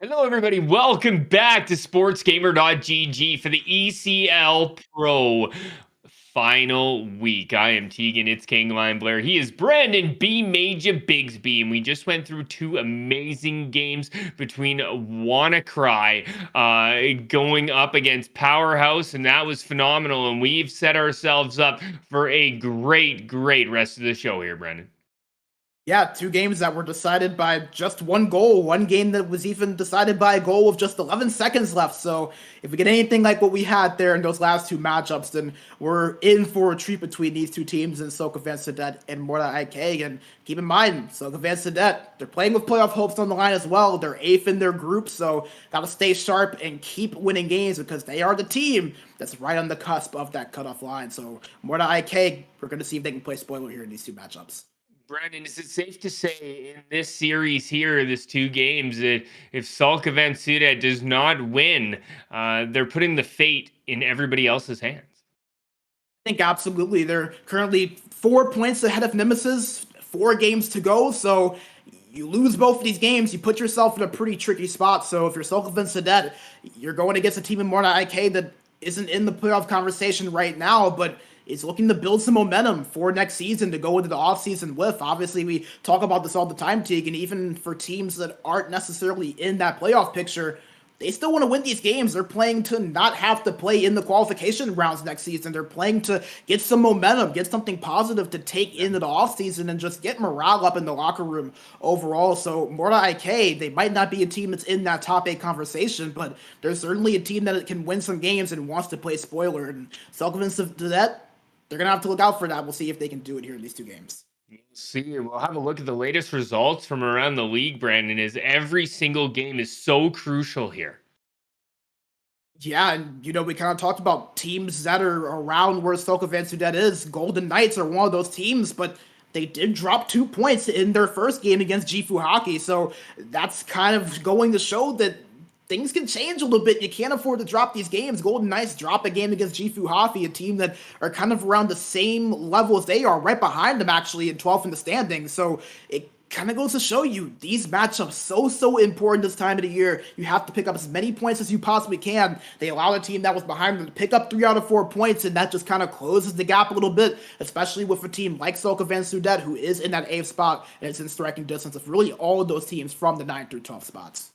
Hello, everybody. Welcome back to SportsGamer.gg for the ECL Pro final week. I am Tegan. It's King Lion Blair. He is Brandon B. Major Bigsby. And we just went through two amazing games between WannaCry going up against Powerhouse. And that was phenomenal. And we've set ourselves up for a great rest of the show here, Brandon. Yeah, two games that were decided by just one goal. One game that was even decided by a goal with just 11 seconds left. So if we get anything like what we had there in those last two matchups, then we're in for a treat between these two teams in Sulkavan, Sudet, and Mora IK. And keep in mind, Sulkavan, Sudet, they're playing with playoff hopes on the line as well. They're eighth in their group, so gotta stay sharp and keep winning games because they are the team that's right on the cusp of that cutoff line. So Mora IK, we're gonna see if they can play spoiler here in these two matchups. Brandon, is it safe to say in this series here, this two games, that if Sulkavan Sudet does not win, they're putting the fate in everybody else's hands? I think absolutely. They're currently 4 points ahead of Nemesis, 4 games to go. So you lose both of these games, you put yourself in a pretty tricky spot. So if you're Sulkavan Sudet, you're going against a team in Mora IK that isn't in the playoff conversation right now, but is looking to build some momentum for next season to go into the offseason with. Obviously, we talk about this all the time, Teague, and even for teams that aren't necessarily in that playoff picture, they still want to win these games. They're playing to not have to play in the qualification rounds next season. They're playing to get some momentum, get something positive to take into the offseason and just get morale up in the locker room overall. So Mora IK, they might not be a team that's in that top 8 conversation, but there's certainly a team that can win some games and wants to play spoiler. And Sulkavan to that, they're going to have to look out for that. We'll see if they can do it here in these two games. See, we'll have a look at the latest results from around the league, Brandon, as every single game is so crucial here. Yeah, and we kind of talked about teams that are around where Sulkavan Sudet is. Golden Knights are one of those teams, but they did drop 2 points in their first game against Gifu Hockey. So that's kind of going to show that things can change a little bit. You can't afford to drop these games. Golden Knights drop a game against Gifu Hockey, a team that are kind of around the same level as they are, right behind them actually in 12th in the standings. So it kind of goes to show you these matchups so important this time of the year. You have to pick up as many points as you possibly can. They allow a team that was behind them to pick up 3 out of 4 points, and that just kind of closes the gap a little bit, especially with a team like Sulkavan Sudet, who is in that 8th spot and is in striking distance of really all of those teams from the 9th through 12th spots.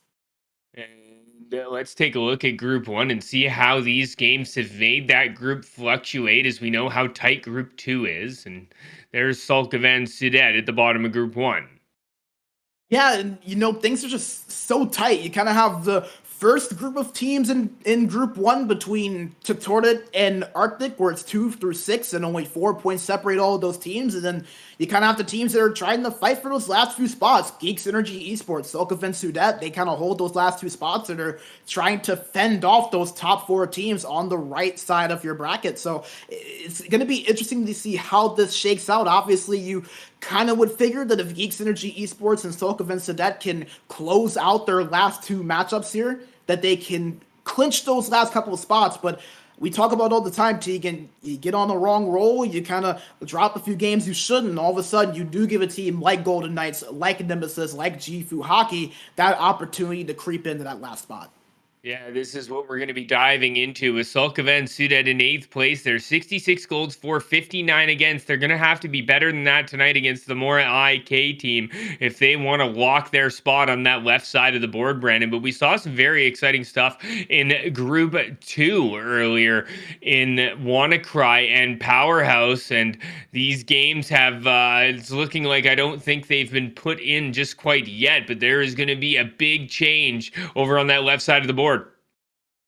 And let's take a look at Group 1 and see how these games have made that group fluctuate, as we know how tight Group 2 is. And there's Sulkavan Sudet at the bottom of Group 1. Yeah, and things are just so tight. You kind of have the first group of teams in Group 1 between Tutordet and Arctic, where it's 2 through 6, and only 4 points separate all of those teams. And then you kind of have the teams that are trying to fight for those last few spots. Geeks Energy Esports, Sulkavan Sudet, they kind of hold those last 2 spots and are trying to fend off those top 4 teams on the right side of your bracket. So it's going to be interesting to see how this shakes out. Obviously, you kind of would figure that if Geeks Energy Esports and Sulkavan Sudet can close out their last 2 matchups here, that they can clinch those last couple of spots. But we talk about all the time, Tegan, you get on the wrong roll, you kind of drop a few games you shouldn't, and all of a sudden you do give a team like Golden Knights, like Nemesis, like Gifu Hockey, that opportunity to creep into that last spot. Yeah, this is what we're going to be diving into with Sulkavan Sudet in 8th place. They're 66 goals for 59 against. They're going to have to be better than that tonight against the Mora IK team if they want to lock their spot on that left side of the board, Brandon. But we saw some very exciting stuff in Group 2 earlier in WannaCry and Powerhouse. And these games have, it's looking like I don't think they've been put in just quite yet, but there is going to be a big change over on that left side of the board.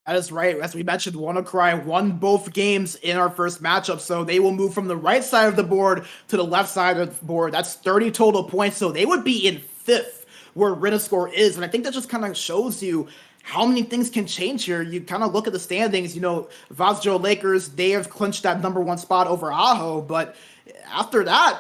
That is right. As we mentioned, WannaCry won both games in our first matchup, so they will move from the right side of the board to the left side of the board. That's 30 total points, so they would be in 5th where Rinascore is, and I think that just kind of shows you how many things can change here. You kind of look at the standings, Vazjo Lakers, they have clinched that number 1 spot over Aho, but after that,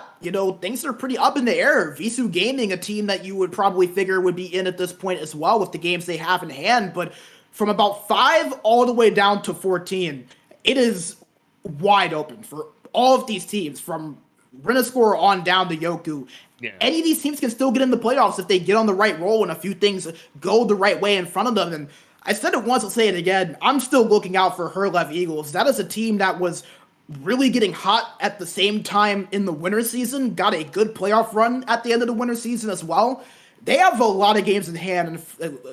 things are pretty up in the air. Visu Gaming, a team that you would probably figure would be in at this point as well with the games they have in hand, but from about 5 all the way down to 14, it is wide open for all of these teams, from Renescore on down to Yoku. Yeah. Any of these teams can still get in the playoffs if they get on the right roll and a few things go the right way in front of them. And I said it once, I'll say it again. I'm still looking out for Herlev Eagles. That is a team that was really getting hot at the same time in the winter season, got a good playoff run at the end of the winter season as well. They have a lot of games in hand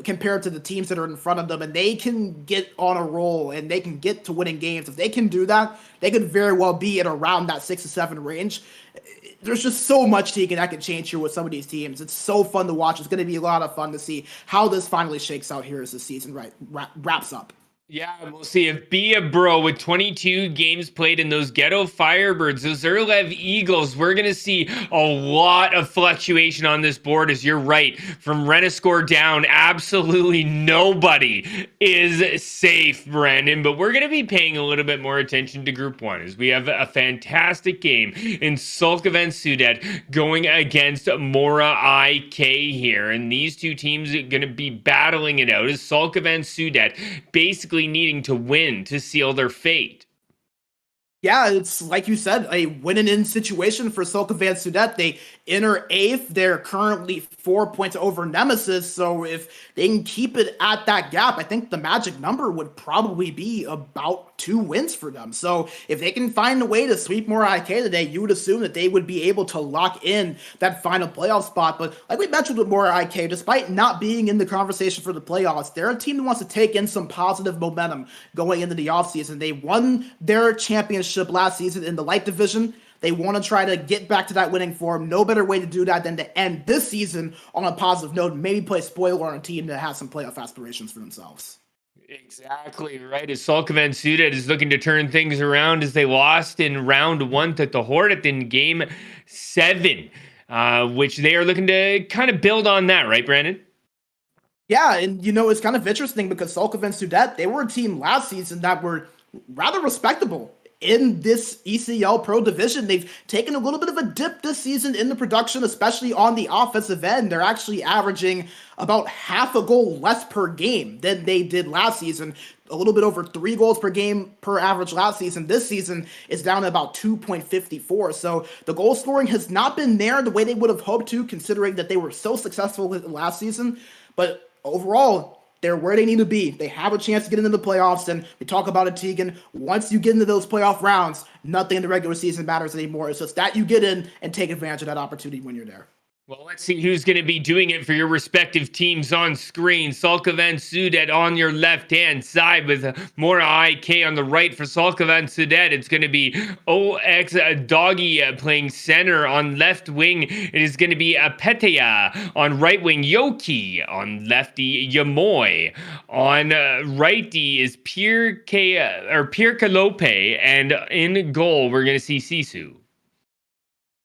compared to the teams that are in front of them, and they can get on a roll and they can get to winning games. If they can do that, they could very well be at around that 6 to 7 range. There's just so much taking that can change here with some of these teams. It's so fun to watch. It's going to be a lot of fun to see how this finally shakes out here as the season wraps up. Yeah, we'll see if Be a Bro with 22 games played in those Ghetto Firebirds, those Herlev Eagles, we're going to see a lot of fluctuation on this board, as you're right. From Renescore down, absolutely nobody is safe, Brandon. But we're going to be paying a little bit more attention to Group 1 as we have a fantastic game in Sulkavan Sudet going against Mora IK here. And these two teams are going to be battling it out as Sulkavan Sudet basically needing to win to seal their fate. Yeah, it's like you said, a win-and-in situation for Sulkavan Sudet. They enter 8th. They're currently 4 points over Nemesis. So if they can keep it at that gap, I think the magic number would probably be about 2 wins for them. So if they can find a way to sweep Mora IK today, you would assume that they would be able to lock in that final playoff spot. But like we mentioned with Mora IK, despite not being in the conversation for the playoffs, they're a team that wants to take in some positive momentum going into the offseason. They won their championship last season in the light division. They want to try to get back to that winning form. No better way to do that than to end this season on a positive note and maybe play spoiler on a team that has some playoff aspirations for themselves. Exactly right. As Sulkavan Sudet is looking to turn things around as they lost in round 1 to the Hornet in game 7, which they are looking to kind of build on that, right, Brandon? Yeah, and it's kind of interesting because Sulkavan Sudet, they were a team last season that were rather respectable in this ECL Pro division. They've taken a little bit of a dip this season in the production, especially on the offensive end. They're actually averaging about half a goal less per game than they did last season. A little bit over 3 goals per game per average last season. This season is down to about 2.54. So the goal scoring has not been there the way they would have hoped to, considering that they were so successful last season. But overall, they're where they need to be. They have a chance to get into the playoffs, and we talk about it, Tegan. Once you get into those playoff rounds, nothing in the regular season matters anymore. It's just that you get in and take advantage of that opportunity when you're there. Well, let's see who's going to be doing it for your respective teams on screen. Sulkavan Sudet on your left-hand side with Mora IK on the right for Sulkavan Sudet. It's going to be OX Doggy playing center on left wing. It is going to be Petea on right wing. Yoki on lefty. Yamoy on righty is Pierre Calope, and in goal we're going to see Sisu.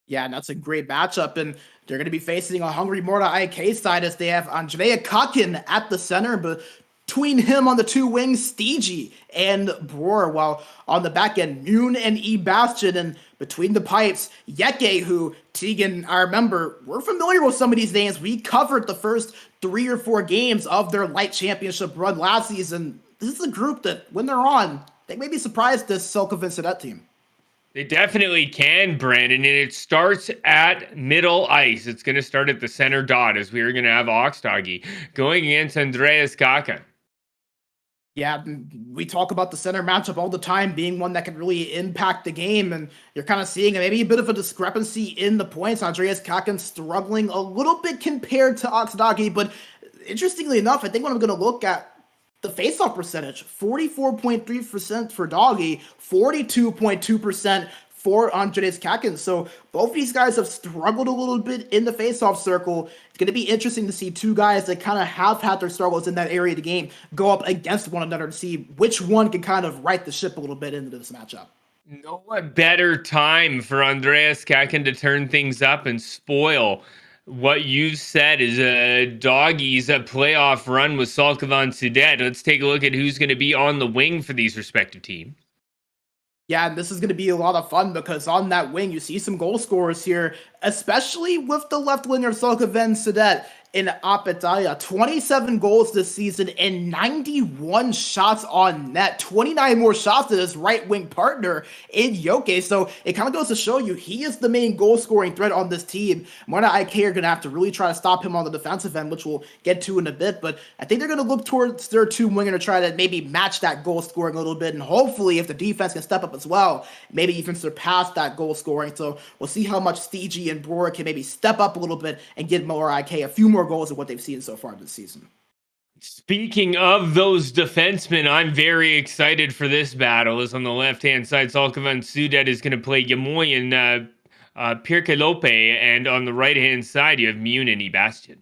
Yeah, and that's a great matchup, and they're going to be facing a hungry Mora IK side as they have Andrea Kakin at the center, but between him on the 2 wings, Stigi and Bror, while on the back end, Mune and E Bastion, and between the pipes, Yeke, who, Tegan, I remember, we're familiar with some of these names. We covered the first 3 or 4 games of their light championship run last season. This is a group that, when they're on, they may be surprised this Sulkavan Sudet team. They definitely can, Brandon, and it starts at middle ice. It's going to start at the center dot as we are going to have Oxdoggy going against Andreas Kakan. Yeah, we talk about the center matchup all the time being one that can really impact the game, and you're kind of seeing maybe a bit of a discrepancy in the points. Andreas Kakan struggling a little bit compared to Oxdoggy, but interestingly enough, I think when I'm going to look at the faceoff percentage, 44.3% for Doggy, 42.2% for Andres Kakin. So both these guys have struggled a little bit in the faceoff circle. It's going to be interesting to see 2 guys that kind of have had their struggles in that area of the game go up against one another to see which one can kind of right the ship a little bit into this matchup. No better time for Andreas Kakin to turn things up and spoil what you've said is Doggy's playoff run with Sulkavan Sudet. Let's take a look at who's going to be on the wing for these respective teams. Yeah, and this is going to be a lot of fun because on that wing, you see some goal scorers here, especially with the left winger Sulkavan Sudet. in Apetaya. 27 goals this season and 91 shots on net. 29 more shots than his right wing partner in Yoke. So it kind of goes to show you he is the main goal scoring threat on this team. Mora IK are going to have to really try to stop him on the defensive end, which we'll get to in a bit. But I think they're going to look towards their two winger to try to maybe match that goal scoring a little bit. And hopefully, if the defense can step up as well, maybe even surpass that goal scoring. So we'll see how much Stigi and Mora can maybe step up a little bit and give Mora IK a few more goals than what they've seen so far this season. Speaking of those defensemen, I'm very excited for this battle. As on the left-hand side, Sulkavan Sudet is going to play Yamoyan Pirkelope, and on the right-hand side, you have Mune and Ebastian.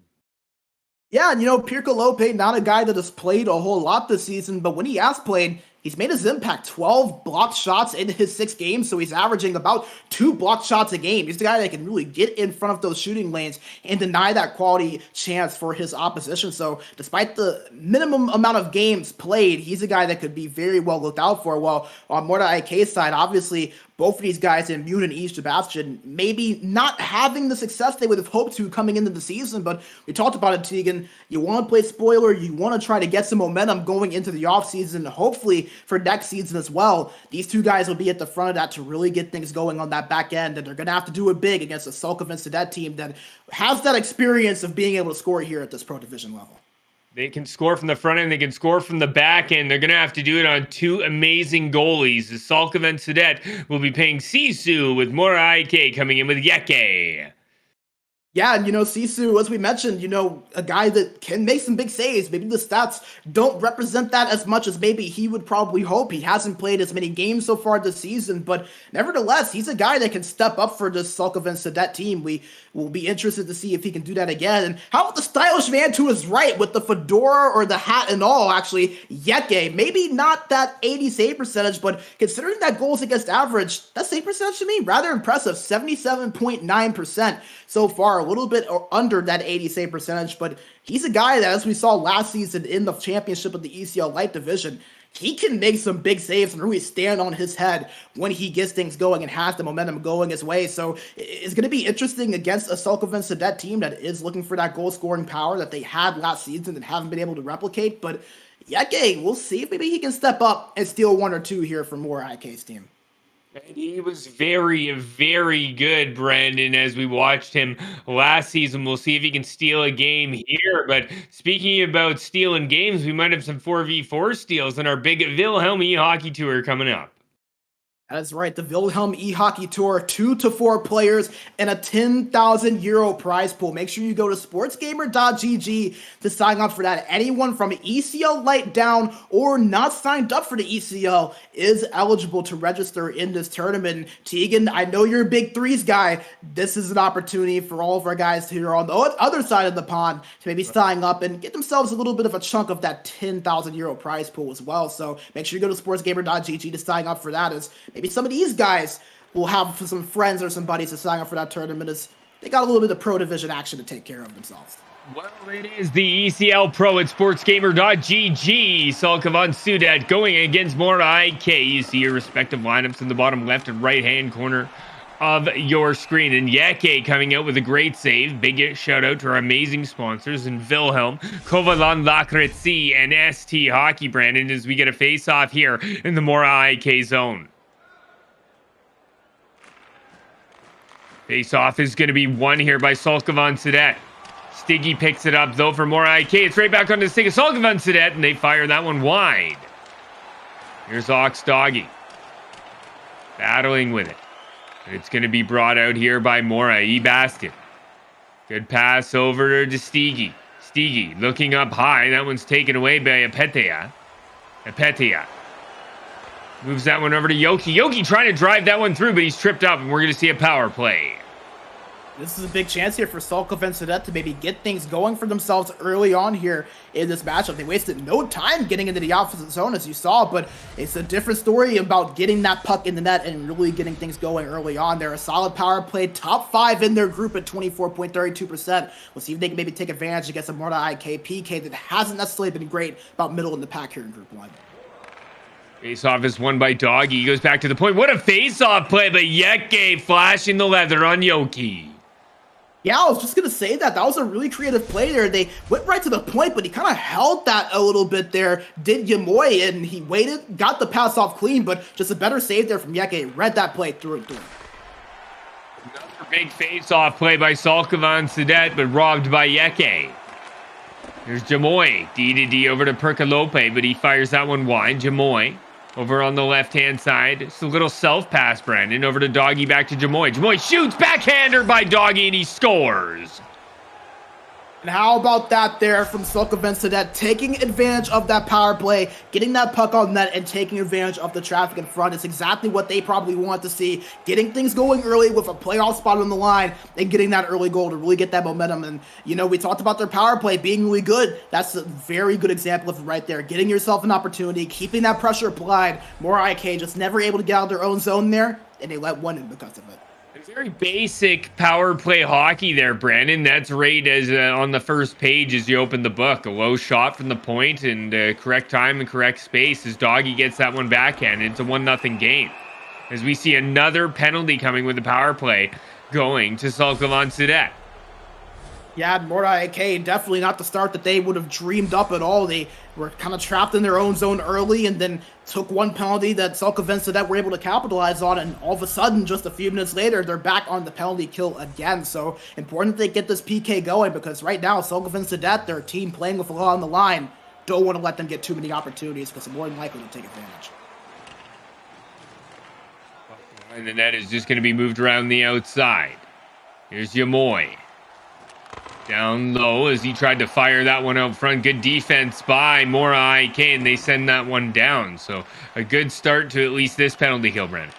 Yeah, and Pirko Lope, not a guy that has played a whole lot this season, but when he has played, he's made his impact. 12 blocked shots in his 6 games, so he's averaging about 2 blocked shots a game. He's the guy that can really get in front of those shooting lanes and deny that quality chance for his opposition. So despite the minimum amount of games played, he's a guy that could be very well looked out for. While on Mora IK's side, obviously, both of these guys in Mune and East Sebastian maybe not having the success they would have hoped to coming into the season, but we talked about it, Tegan. You want to play spoiler, you want to try to get some momentum going into the offseason, hopefully for next season as well. These two guys will be at the front of that to really get things going on that back end, and they're going to have to do it big against a Sulkavan Sudet team that has that experience of being able to score here at this Pro Division level. They can score from the front end. They can score from the back end. They're going to have to do it on 2 amazing goalies. The Sulkavan Sudet will be paying Sisu with Mora IK coming in with Yeke. Yeah, and Sisu, as we mentioned, a guy that can make some big saves. Maybe the stats don't represent that as much as maybe he would probably hope. He hasn't played as many games so far this season, but nevertheless, he's a guy that can step up for this Sulkavan Sudet team. We will be interested to see if he can do that again. And how about the stylish man to his right with the fedora or the hat and all, actually, Yeke. Maybe not that 80 save percentage, but considering that goals against average, that save percentage to me, rather impressive. 77.9% so far. A little bit under that 80 save percentage, but he's a guy that, as we saw last season in the championship of the ECL Light Division, he can make some big saves and really stand on his head when he gets things going and has the momentum going his way. So it's going to be interesting against a Sulkavan Sudet team that is looking for that goal scoring power that they had last season and haven't been able to replicate. But Yeke, we'll see if maybe he can step up and steal 1 or 2 here for Mora IK's team. And he was very, very good, Brandon, as we watched him last season. We'll see if he can steal a game here. But speaking about stealing games, we might have some 4v4 steals in our big Wilhelm e-hockey tour coming up. That is right, the Wilhelm e-hockey tour, 2 to 4 players and a €10,000 prize pool. Make sure you go to sportsgamer.gg to sign up for that. Anyone from ECL Light down or not signed up for the ECL is eligible to register in this tournament. Tegan, I know you're a big threes guy. This is an opportunity for all of our guys here on the other side of the pond to maybe sign up and get themselves a little bit of a chunk of that €10,000 prize pool as well. So make sure you go to sportsgamer.gg to sign up for that. As maybe some of these guys will have some friends or some buddies to sign up for that tournament, as they got a little bit of Pro Division action to take care of themselves. Well, it is the ECL Pro at sportsgamer.gg. Sulkavan Sudet going against Mora IK. You see your respective lineups in the bottom left and right-hand corner of your screen. And Yeke coming out with a great save. Big shout out to our amazing sponsors in Wilhelm, Kovalan Lakritsi, and ST Hockey, Brandon, as we get a face-off here in the Mora IK zone. Face-off is going to be won here by Sulkavan Sudet. Stiggy picks it up, though, for Mora IK. It's right back on the stick of Sulkavan Sudet, and they fire that one wide. Here's Ox Doggy. Battling with it. And it's going to be brought out here by Mora Ebastian. Good pass over to Stiggy. Stiggy looking up high. That one's taken away by Apetia. Apetia moves that one over to Yoki. Yoki trying to drive that one through, but he's tripped up, and we're going to see a power play. This is a big chance here for Sulkavan Sudet to maybe get things going for themselves early on here in this matchup. They wasted no time getting into the opposite zone, as you saw, but it's a different story about getting that puck in the net and really getting things going early on. They're a solid power play, top 5 in their group at 24.32%. We'll see if they can maybe take advantage against a Mora IK PK that hasn't necessarily been great about middle in the pack here in Group 1. Face-off is won by Doggy. He goes back to the point. What a face-off play, but Yeke flashing the leather on Yoki. Yeah, I was just gonna say that. That was a really creative play there. They went right to the point, but he kind of held that a little bit there. Did Yamoy, and he waited, got the pass off clean, but just a better save there from Yeke. Read that play through and through. Another big face-off play by Sulkavan Sudet, but robbed by Yeke. There's Jamoy. D to D over to Perkalope, but he fires that one wide. Jamoy over on the left-hand side. It's a little self-pass, Brandon. Over to Doggy, back to Jamoy. Jamoy shoots, backhander by Doggy, and he scores. And how about that there from Sulkavan Sudet, taking advantage of that power play, getting that puck on net, and taking advantage of the traffic in front. It's exactly what they probably want to see. Getting things going early with a playoff spot on the line and getting that early goal to really get that momentum. And, you know, we talked about their power play being really good. That's a very good example of it right there. Getting yourself an opportunity, keeping that pressure applied. Mora IK just never able to get out of their own zone there, and they let one in because of it. Very basic power play hockey there, Brandon. That's right as on the first page as you open the book. A low shot from the point and correct time and correct space as Doggy gets that one backhand. It's a 1-0 game. As we see another penalty coming with the power play going to Sulkavan Sudet. Yeah, Mora IK, definitely not the start that they would have dreamed up at all. They were kind of trapped in their own zone early and then took one penalty that Sulkavan Sudet were able to capitalize on, and all of a sudden, just a few minutes later, they're back on the penalty kill again. So important that they get this PK going, because right now, Sulkavan Sudet, their team playing with a lot on the line, don't want to let them get too many opportunities because they're more than likely to take advantage. And the net is just going to be moved around the outside. Here's Yamoy. Down low as he tried to fire that one out front. Good defense by Mora IK, and they send that one down. So a good start to at least this penalty kill, Brent.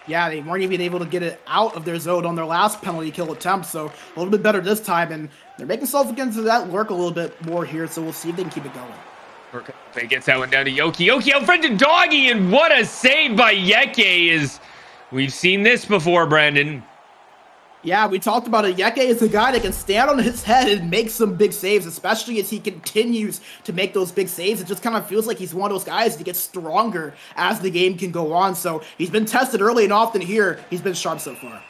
Yeah, they weren't even able to get it out of their zone on their last penalty kill attempt, so a little bit better this time, and they're making Sulkavan Sudet work a little bit more here, so we'll see if they can keep it going. They gets that one down to Yoki. Yoki out front to Doggy, and what a save by Yeke is. We've seen this before, Brandon. Yeah, we talked about it. Yeke is a guy that can stand on his head and make some big saves, especially as he continues to make those big saves. It just kind of feels like he's one of those guys that gets stronger as the game can go on. So he's been tested early and often here. He's been sharp so far.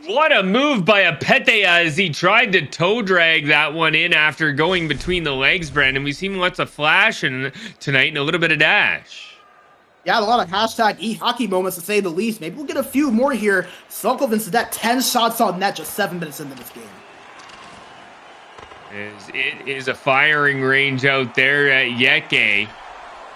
What a move by Apete as he tried to toe drag that one in after going between the legs, Brandon. We've seen lots of flash tonight and a little bit of dash. Yeah, a lot of hashtag eHockey moments to say the least. Maybe we'll get a few more here. Sulkavan Sudet, 10 shots on net just 7 minutes into this game. It is a firing range out there at Yeke.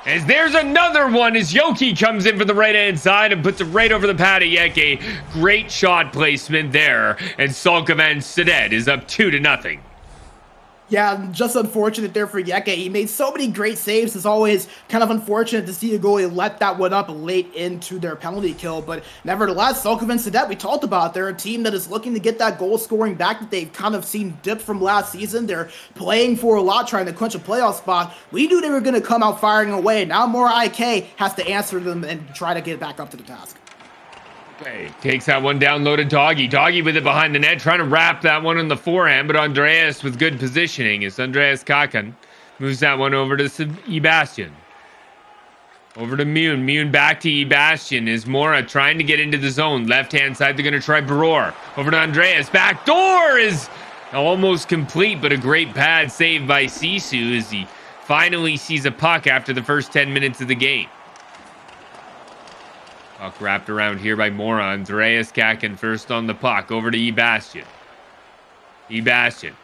As there's another one as Yoki comes in for the right-hand side and puts it right over the pad of Yeke. Great shot placement there. And Sulkavan Sudet is up 2-0. Yeah, just unfortunate there for Yeke. He made so many great saves. It's always kind of unfortunate to see a goalie let that one up late into their penalty kill. But nevertheless, Sulkavan Sudet, we talked about, they're a team that is looking to get that goal scoring back that they've kind of seen dip from last season. They're playing for a lot, trying to clinch a playoff spot. We knew they were going to come out firing away. Now Mora IK has to answer them and try to get back up to the task. Okay, takes that one down low to Doggy. Doggy with it behind the net, trying to wrap that one in the forehand, but Andreas with good positioning as Andreas Kakan moves that one over to Sebastian. Over to Mune. Mune back to Sebastian as Mora trying to get into the zone. Left-hand side, they're going to try Baror. Over to Andreas. Back door is almost complete, but a great pad save by Sisu as he finally sees a puck after the first 10 minutes of the game. Puck wrapped around here by Mora. Andreas Kakin first on the puck. Over to Sebastian. Sebastian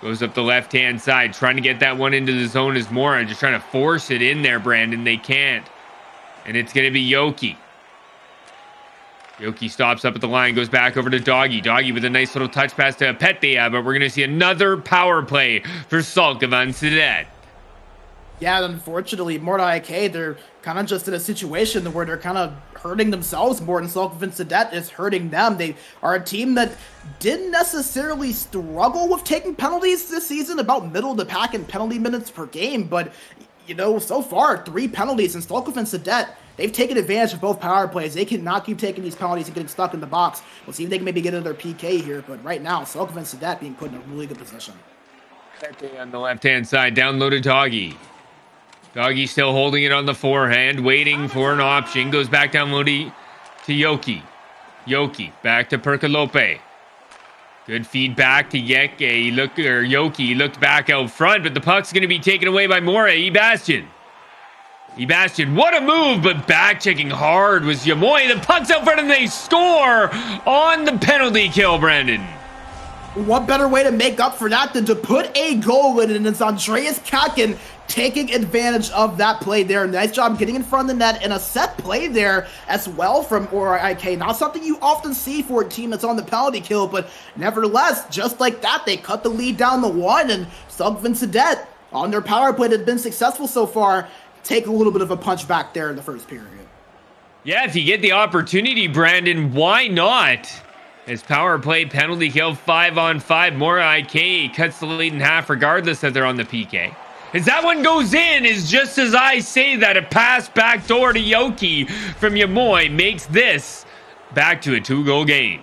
goes up the left-hand side, trying to get that one into the zone as Mora just trying to force it in there, Brandon. They can't. And it's going to be Yoki. Yoki stops up at the line, goes back over to Doggy. Doggy with a nice little touch pass to Petia, but we're going to see another power play for Sulkavan Sudet. Yeah, unfortunately, Mora IK, they're kind of just in a situation where they're kind of hurting themselves more than Sulkavan Sudet is hurting them. They are a team that didn't necessarily struggle with taking penalties this season, about middle of the pack in penalty minutes per game, but, you know, so far, 3 penalties, and Sulkavan Sudet, they've taken advantage of both power plays. They cannot keep taking these penalties and getting stuck in the box. We'll see if they can maybe get into their PK here, but right now, Sulkavan Sudet being put in a really good position. On the left-hand side, down low to Doggy. Doggy still holding it on the forehand, waiting for an option. Goes back down low to Yoki. Yoki back to Perkalope. Good feedback to Yoki looked back out front, but the puck's going to be taken away by Mora. Ebastian, what a move, but back checking hard was Yamoy. The puck's out front and they score on the penalty kill, Brandon. What better way to make up for that than to put a goal in, and it's Andreas Kakin taking advantage of that play there. Nice job getting in front of the net, and a set play there as well from Mora IK. Not something you often see for a team that's on the penalty kill, but nevertheless, just like that, they cut the lead down to 1, and Sulkavan Sudet on their power play that had been successful so far take a little bit of a punch back there in the first period. Yeah, if you get the opportunity, Brandon, why not? As power play penalty kill 5-on-5, Mora IK cuts the lead in half regardless that they're on the PK. As that one goes in, is just as I say that, a pass back door to Yoki from Yamoy makes this back to a 2-goal game.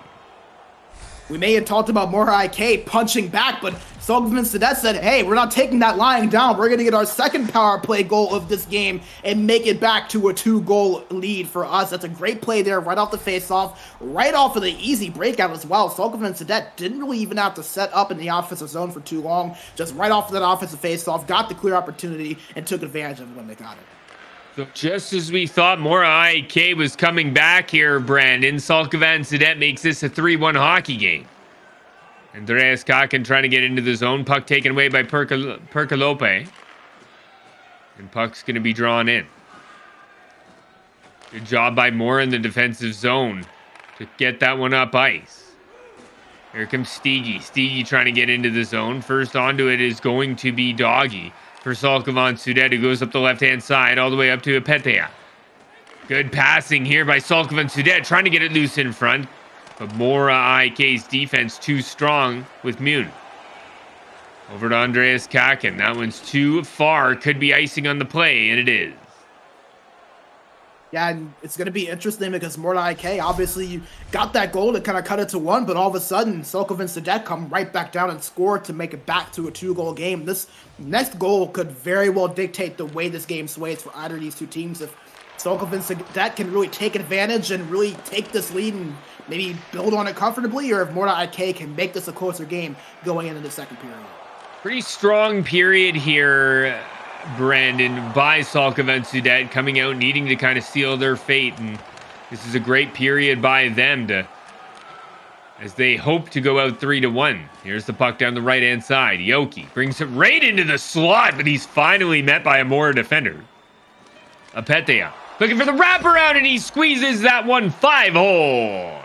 We may have talked about Mora IK punching back, but Sulkavan Sudet said, hey, we're not taking that lying down. We're going to get our second power play goal of this game and make it back to a 2-goal lead for us. That's a great play there right off the faceoff, right off of the easy breakout as well. Sulkavan Sudet didn't really even have to set up in the offensive zone for too long. Just right off of that offensive faceoff, got the clear opportunity and took advantage of it when they got it. So just as we thought Mora IK was coming back here, Brandon, Sulkavan Sudet makes this a 3-1 hockey game. Andreas Kakin trying to get into the zone. Puck taken away by Perkalope. And puck's going to be drawn in. Good job by Mora in the defensive zone to get that one up ice. Here comes Stigi. Stigi trying to get into the zone. First onto it is going to be Doggy for Sulkavan Sudet, who goes up the left-hand side all the way up to Apetea. Good passing here by Sulkavan Sudet, trying to get it loose in front. But Mora IK's defense too strong with Mune. Over to Andreas Kakin. That one's too far. Could be icing on the play, and it is. Yeah, and it's going to be interesting because Mora IK, obviously, you got that goal to kind of cut it to 1, but all of a sudden, Sulkavan Sudet come right back down and score to make it back to a 2-goal game. This next goal could very well dictate the way this game sways for either of these two teams. If Sulkavan Sudet can really take advantage and really take this lead and maybe build on it comfortably, or if Mora IK can make this a closer game going into the second period. Pretty strong period here, Brandon, by Sulkavan Sudet, coming out needing to kind of seal their fate, and this is a great period by them as they hope to go out 3-1. Here's the puck down the right-hand side. Yoki brings it right into the slot, but he's finally met by a Mora defender. Apetea looking for the wraparound, and he squeezes that one 5-hole.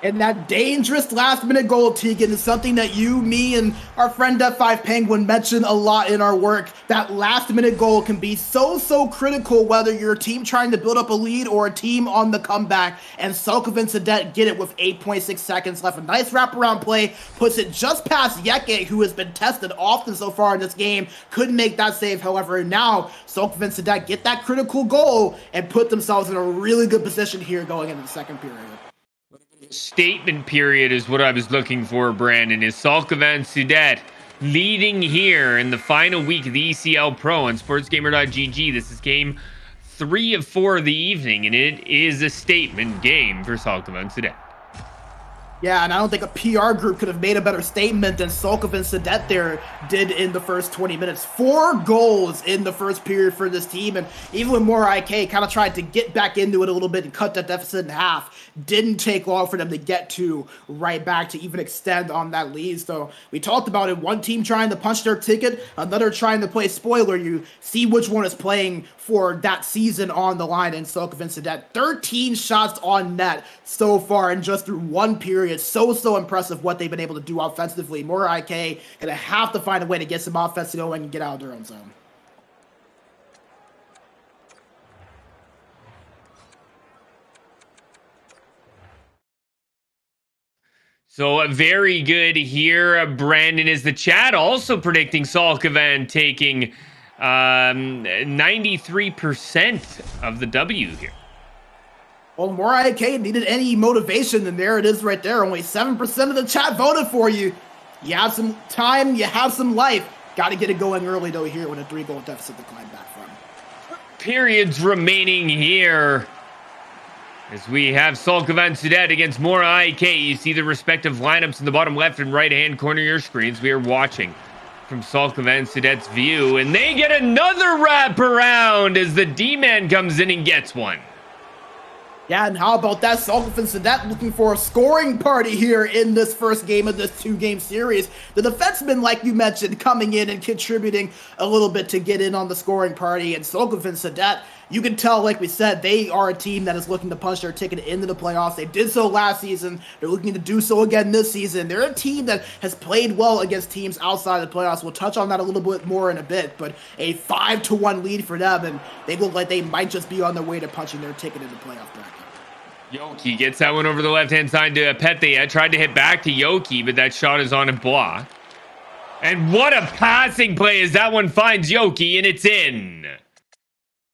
And that dangerous last-minute goal, Tegan, is something that you, me, and our friend F5 Penguin mention a lot in our work. That last-minute goal can be so critical, whether you're a team trying to build up a lead or a team on the comeback. And Sulkavan Sudet get it with 8.6 seconds left. A nice wraparound play, puts it just past Yeke, who has been tested often so far in this game. Couldn't make that save, however. Now, Sulkavan Sudet get that critical goal and put themselves in a really good position here going into the second period. Statement period is what I was looking for, Brandon. Is Sulkavan Sudet leading here in the final week of the ECL Pro on sportsgamer.gg. This is game 3 of 4 of the evening, and it is a statement game for Sulkavan Sudet. Yeah, and I don't think a PR group could have made a better statement than Sulkavan Sudet there did in the first 20 minutes. 4 goals in the first period for this team, and even when Mora IK kind of tried to get back into it a little bit and cut that deficit in half, didn't take long for them to get to right back to even extend on that lead. So we talked about it, one team trying to punch their ticket, another trying to play spoiler. You see which one is playing for that season on the line in Sulkavan Sudet. 13 shots on net so far in just through 1 period. So impressive what they've been able to do offensively. Mora IK gonna have to find a way to get some offense going and get out of their own zone. So very good here. Brandon is the chat also predicting Sulkavan taking 93% of the W here. Well, Mora IK needed any motivation, and there it is right there. Only 7% of the chat voted for you. You have some time, you have some life. Got to get it going early, though, here with a 3-goal deficit to climb back from. Periods remaining here As we have Sulkavan Sudet against Mora IK, you see the respective lineups in the bottom left and right hand corner of your screens. We are watching from Sulkavan Sudet's view, and they get another wrap around as the D-man comes in and gets one. Yeah, and how about that? Sulkavan Sudet looking for a scoring party here in this first game of this two-game series. The defenseman, like you mentioned, coming in and contributing a little bit to get in on the scoring party. And Sulkavan Sudet, you can tell, like we said, they are a team that is looking to punch their ticket into the playoffs. They did so last season. They're looking to do so again this season. They're a team that has played well against teams outside of the playoffs. We'll touch on that a little bit more in a bit, but a 5-1 lead for them, and they look like they might just be on their way to punching their ticket into the playoff bracket. Yoki gets that one over the left-hand side to Petya. Tried to hit back to Yoki, but that shot is on a block. And what a passing play as that one finds Yoki, and it's in.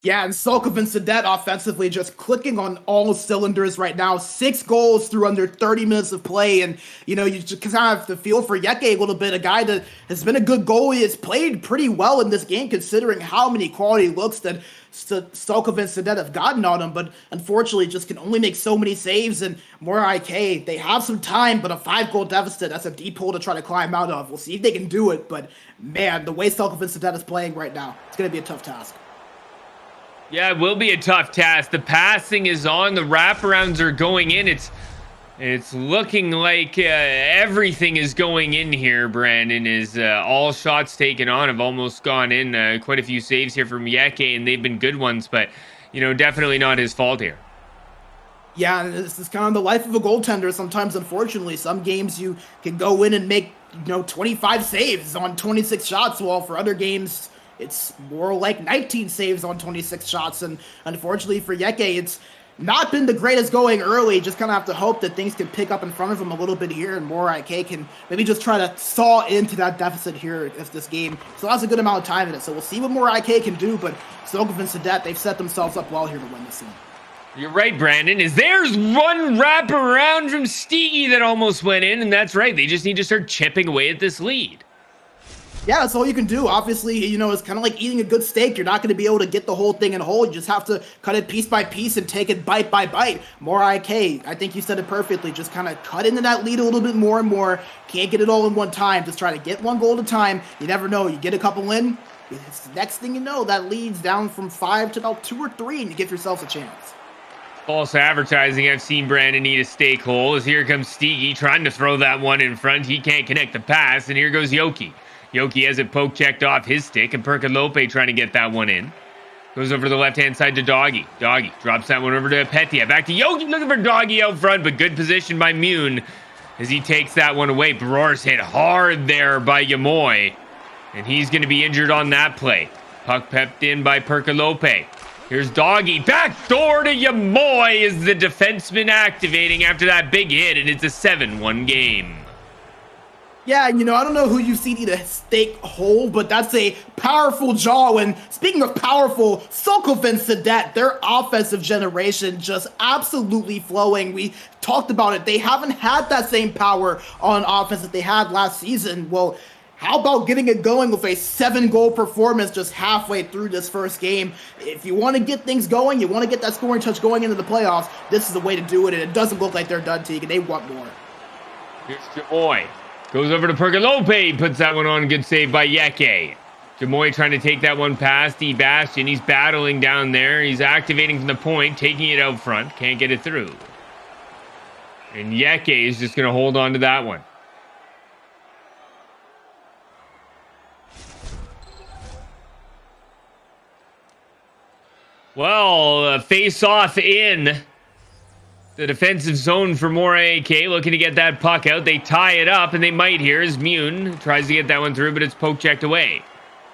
Yeah, and Sulkavan Sudet offensively just clicking on all cylinders right now. 6 goals through under 30 minutes of play. And, you know, you just kind of have to feel for Yeke a little bit. A guy that has been a good goalie, has played pretty well in this game considering how many quality looks that Sulkavan Sudet have gotten on him. But unfortunately, just can only make so many saves. And Mora IK, they have some time, but a 5-goal deficit, that's a deep hole to try to climb out of. We'll see if they can do it. But, man, the way Sulkavan Sudet is playing right now, it's going to be a tough task. Yeah, it will be a tough task. The passing is on. The wraparounds are going in. It's looking like everything is going in here, Brandon, is all shots taken on have almost gone in. Quite a few saves here from Yeke, and they've been good ones, but, you know, definitely not his fault here. Yeah, this is kind of the life of a goaltender. Sometimes, unfortunately, some games you can go in and make, 25 saves on 26 shots, while for other games, it's more like 19 saves on 26 shots, and unfortunately for Yeke, it's not been the greatest going early. Just kind of have to hope that things can pick up in front of him a little bit here, and Mora IK can maybe just try to saw into that deficit here if this game still has a good amount of time in it. So we'll see what Mora IK can do, but Sulkavan Sudet, they've set themselves up well here to win this one. You're right, Brandon. There's one wraparound from Steege that almost went in, and that's right. They just need to start chipping away at this lead. Yeah, that's all you can do. Obviously, it's kind of like eating a good steak. You're not going to be able to get the whole thing in whole. You just have to cut it piece by piece and take it bite by bite. Mora IK, I think you said it perfectly. Just kind of cut into that lead a little bit more and more. Can't get it all in one time. Just try to get one goal at a time. You never know. You get a couple in, it's the next thing you know, that leads down from 5 to about 2 or 3, and you give yourselves a chance. False advertising. I've seen Brandon eat a steak hole. As here comes Steege trying to throw that one in front. He can't connect the pass, and here goes Yoki. Yoki has it poke checked off his stick, and Perkalope trying to get that one in. Goes over to the left-hand side to Doggy. Doggy drops that one over to Petya. Back to Yoki, looking for Doggy out front, but good position by Mune as he takes that one away. Bror's hit hard there by Yamoy, and he's going to be injured on that play. Puck pepped in by Perkalope. Here's Doggy. Back door to Yamoy as the defenseman activating after that big hit, and it's a 7-1 game. Yeah, I don't know who you've seen eat a steak whole, but that's a powerful jaw. And speaking of powerful, Sulkavan Sudet, their offensive generation just absolutely flowing. We talked about it. They haven't had that same power on offense that they had last season. Well, how about getting it going with a 7-goal performance just halfway through this first game? If you want to get things going, you want to get that scoring touch going into the playoffs, this is the way to do it, and it doesn't look like they're done, Teague, and they want more. Here's Jamoy. Goes over to Perkalope, puts that one on. Good save by Yeke. Jamoy trying to take that one past the Bastion. He's battling down there. He's activating from the point, taking it out front. Can't get it through. And Yeke is just going to hold on to that one. Well, face off in the defensive zone for Mora AK, looking to get that puck out. They tie it up, and they might here as Mune tries to get that one through, but it's poke checked away.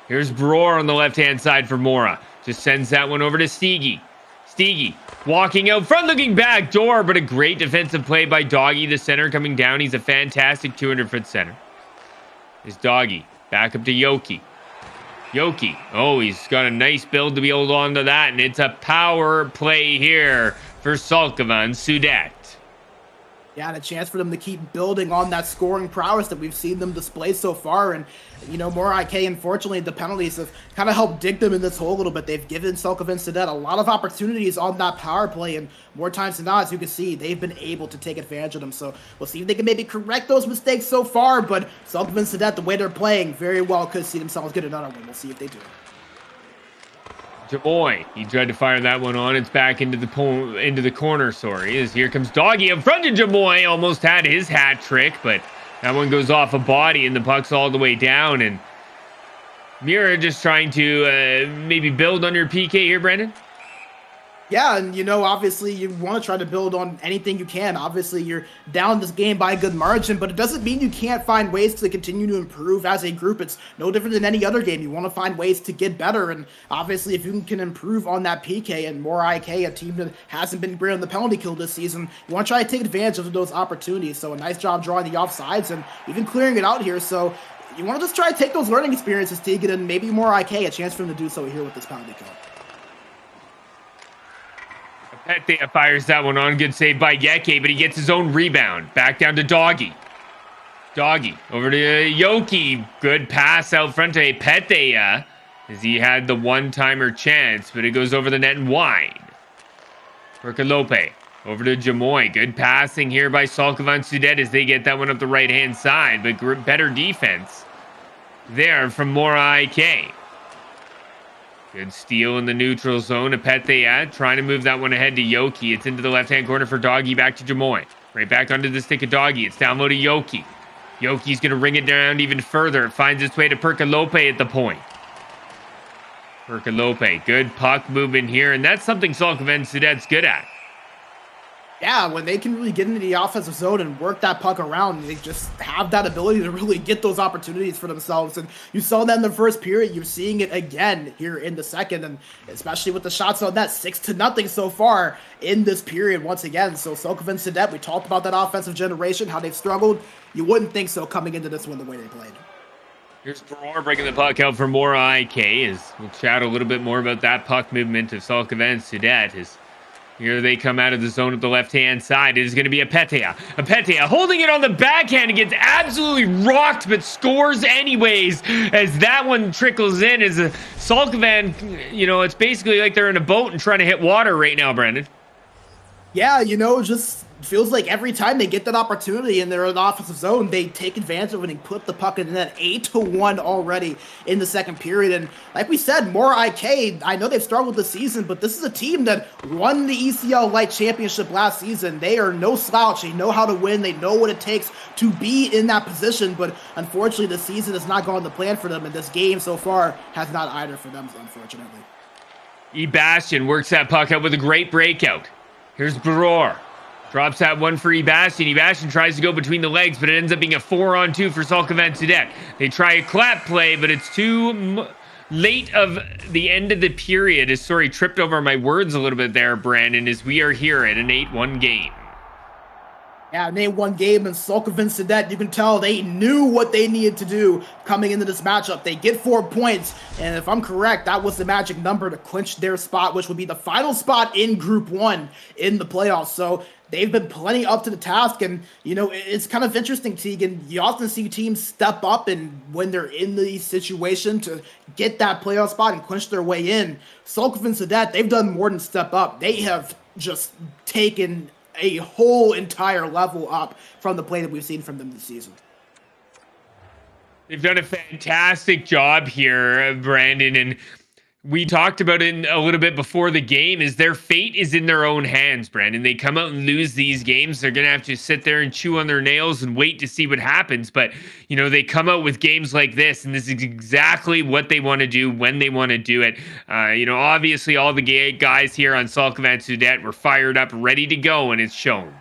Here's Bror on the left-hand side for Mora. Just sends that one over to Steege. Steege walking out front, looking back door, but a great defensive play by Doggy, the center coming down. He's a fantastic 200-foot center. Here's Doggy. Back up to Yoki. Yoki. Oh, he's got a nice build to be able to hold on to that, and it's a power play here for Sulkavan Sudet. Yeah, and a chance for them to keep building on that scoring prowess that we've seen them display so far. And, Mora IK, unfortunately, the penalties have kind of helped dig them in this hole a little bit. They've given Sulkavan Sudet a lot of opportunities on that power play, and more times than not, as you can see, they've been able to take advantage of them. So we'll see if they can maybe correct those mistakes so far, but Sulkavan Sudet, the way they're playing, very well could see themselves get another one. We'll see if they do. Jamoy, he tried to fire that one on. It's back into the corner, sorry. As here comes Doggy in front of Jamoy. Almost had his hat trick, but that one goes off a body and the puck's all the way down. And Mora just trying to maybe build on your PK here, Brandon. Yeah, and obviously you want to try to build on anything you can. Obviously, you're down this game by a good margin, but it doesn't mean you can't find ways to continue to improve as a group. It's no different than any other game. You want to find ways to get better, and obviously if you can improve on that PK and Mora IK, a team that hasn't been great on the penalty kill this season, you want to try to take advantage of those opportunities. So a nice job drawing the offsides and even clearing it out here. So you want to just try to take those learning experiences, Tegan, and maybe Mora IK, a chance for them to do so here with this penalty kill. Petea fires that one on. Good save by Yeke, but he gets his own rebound. Back down to Doggy. Doggy over to Yoki. Good pass out front to Petea as he had the one-timer chance, but it goes over the net and wide. Perkalope over to Jamoy. Good passing here by Sulkavan Sudet as they get that one up the right-hand side, but better defense there from Mora IK. Good steal in the neutral zone. Petea trying to move that one ahead to Yoki. It's into the left-hand corner for Doggy. Back to Jamoy. Right back onto the stick of Doggy. It's down low to Yoki. Yoki's going to ring it down even further. It finds its way to Perkalope at the point. Perkalope, good puck movement here, and that's something Sulkavan Sudet's good at. Yeah, when they can really get into the offensive zone and work that puck around, they just have that ability to really get those opportunities for themselves. And you saw that in the first period. You're seeing it again here in the second, and especially with the shots on net, 6-0 so far in this period once again. So Sulkavan Sudet, we talked about that offensive generation, how they've struggled. You wouldn't think so coming into this one the way they played. Here's Mora breaking the puck out for Mora IK. As we'll chat a little bit more about that puck movement of Sulkavan Sudet. As here they come out of the zone at the left-hand side. It is going to be a Petea. A Petea holding it on the backhand and gets absolutely rocked, but scores anyways as that one trickles in. As a Sulkavan, it's basically like they're in a boat and trying to hit water right now, Brandon. Yeah, just feels like every time they get that opportunity and they're in the offensive zone, they take advantage of it and put the puck in the net. 8-1 already in the second period. And like we said, Mora IK, I know they've struggled this season, but this is a team that won the ECL Light Championship last season. They are no slouch. They know how to win. They know what it takes to be in that position. But unfortunately, the season has not gone to plan for them, and this game so far has not either for them, unfortunately. Ebastion works that puck out with a great breakout. Here's Baror. Drops that one for Ebastion. Ebastion tries to go between the legs, but it ends up being a 4-on-2 for Sulkavan Sudet. They try a clap play, but it's too late of the end of the period. Sorry, tripped over my words a little bit there, Brandon, as we are here at an 8-1 game. Yeah, name one game, and Sulkavan Sudet, you can tell they knew what they needed to do coming into this matchup. They get 4 points, and if I'm correct, that was the magic number to clinch their spot, which would be the final spot in Group 1 in the playoffs. So they've been plenty up to the task, and, it's kind of interesting, Tegan. You often see teams step up, and when they're in the situation to get that playoff spot and clinch their way in, Sulkavan Sudet, they've done more than step up. They have just taken a whole entire level up from the play that we've seen from them this season. They've done a fantastic job here, Brandon, and we talked about it a little bit before the game, is their fate is in their own hands, Brandon. They come out and lose these games. They're going to have to sit there and chew on their nails and wait to see what happens. But, they come out with games like this, and this is exactly what they want to do when they want to do it. Obviously all the guys here on Sulkavan Sudet were fired up, ready to go, and it's shown.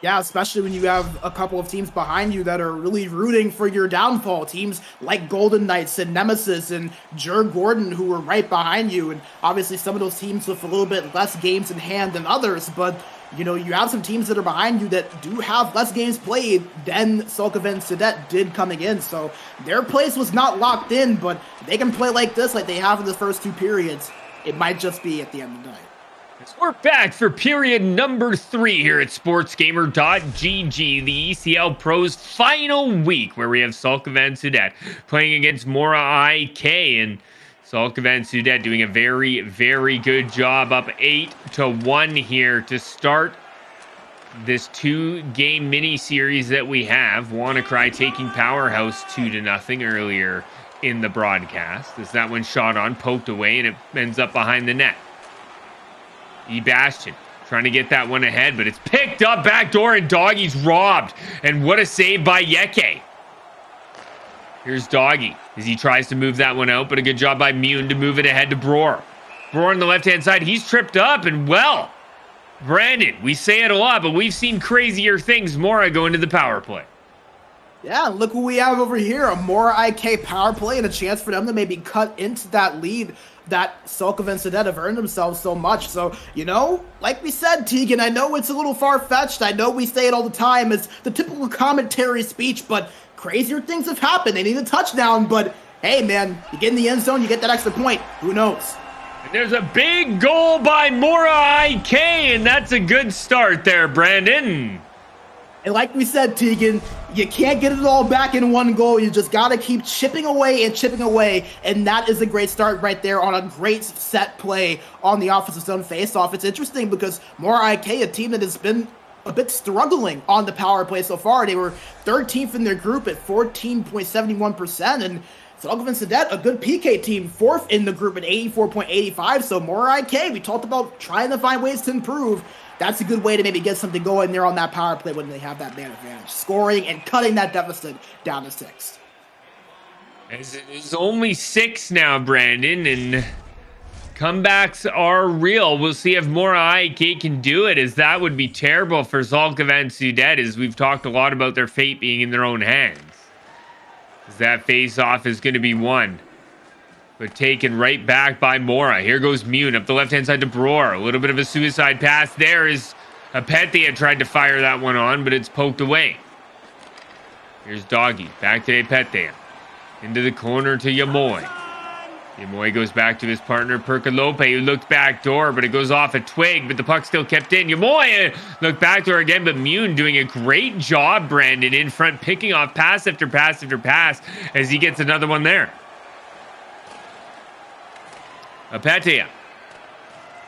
Yeah, especially when you have a couple of teams behind you that are really rooting for your downfall. Teams like Golden Knights and Nemesis and Jer Gordon, who were right behind you. And obviously some of those teams with a little bit less games in hand than others. But, you have some teams that are behind you that do have less games played than Sulkavan Sudet did coming in. So their place was not locked in, but they can play like this, like they have in the first 2 periods. It might just be at the end of the night. We're back for period number 3 here at sportsgamer.gg, the ECL Pros final week, where we have Sulkavan Sudet playing against Mora IK, and Sulkavan Sudet doing a very, very good job, up 8-1 here to start this 2-game mini series that we have. WannaCry taking Powerhouse 2-0 earlier in the broadcast, as that one shot on, poked away, and it ends up behind the net. Bastion trying to get that one ahead, but it's picked up backdoor, and Doggy's robbed. And what a save by Yeke. Here's Doggy as he tries to move that one out, but a good job by Mune to move it ahead to Bror. Bror on the left-hand side, he's tripped up, and well, Brandon, we say it a lot, but we've seen crazier things. Mora go into the power play. Yeah, look what we have over here. A Mora IK power play and a chance for them to maybe cut into that lead that Sulkavan and Sudet have earned themselves so much. So, you know, like we said, Tegan, I know it's a little far-fetched. I know we say it all the time. It's the typical commentary speech, but crazier things have happened. They need a touchdown, but hey, man, you get in the end zone, you get that extra point. Who knows? And there's a big goal by Mora IK, and that's a good start there, Brandon. And like we said, Tegan, you can't get it all back in one goal. You just got to keep chipping away, and that is a great start right there on a great set play on the offensive zone faceoff. It's interesting because Mora IK, a team that has been a bit struggling on the power play so far. They were 13th in their group at 14.71%, and Sulkavan Sudet, a good PK team, 4th in the group at 84.85. So Mora IK, we talked about trying to find ways to improve. That's a good way to maybe get something going there on that power play when they have that man advantage. Scoring and cutting that deficit down to 6. It's only 6 now, Brandon, and comebacks are real. We'll see if Mora IK can do it, as that would be terrible for Sulkavan Sudet, as we've talked a lot about their fate being in their own hands. As that face-off is going to be won, but taken right back by Mora. Here goes Mune up the left-hand side to Bror. A little bit of a suicide pass there as Apethia tried to fire that one on, but it's poked away. Here's Doggy. Back to Apethia. Into the corner to Yamoy. Yamoy goes back to his partner, Perkalope, who looked back door, but it goes off a twig, but the puck still kept in. Yamoy looked back door again, but Mune doing a great job, Brandon, in front, picking off pass after pass after pass as he gets another one there. Apethia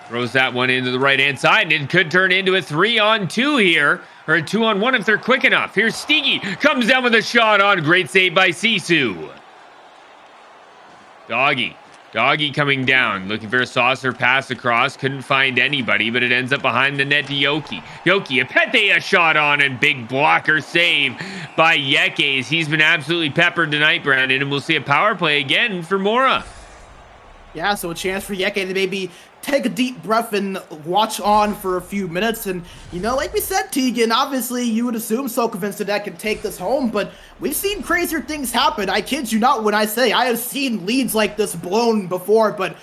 throws that one into the right-hand side, and it could turn into a 3-on-2 here, or a 2-on-1 if they're quick enough. Here's Steegi, comes down with a shot on. Great save by Sisu. Doggy coming down, looking for a saucer pass across. Couldn't find anybody, but it ends up behind the net to Yoki. Apethia shot on, and big blocker save by Yeke. He's been absolutely peppered tonight, Brandon, and we'll see a power play again for Mora. Yeah, so a chance for Yeke to maybe take a deep breath and watch on for a few minutes. And, you know, like we said, Tegan, obviously you would assume Sulkavan Sudet can take this home, but we've seen crazier things happen. I kid you not when I say I have seen leads like this blown before, but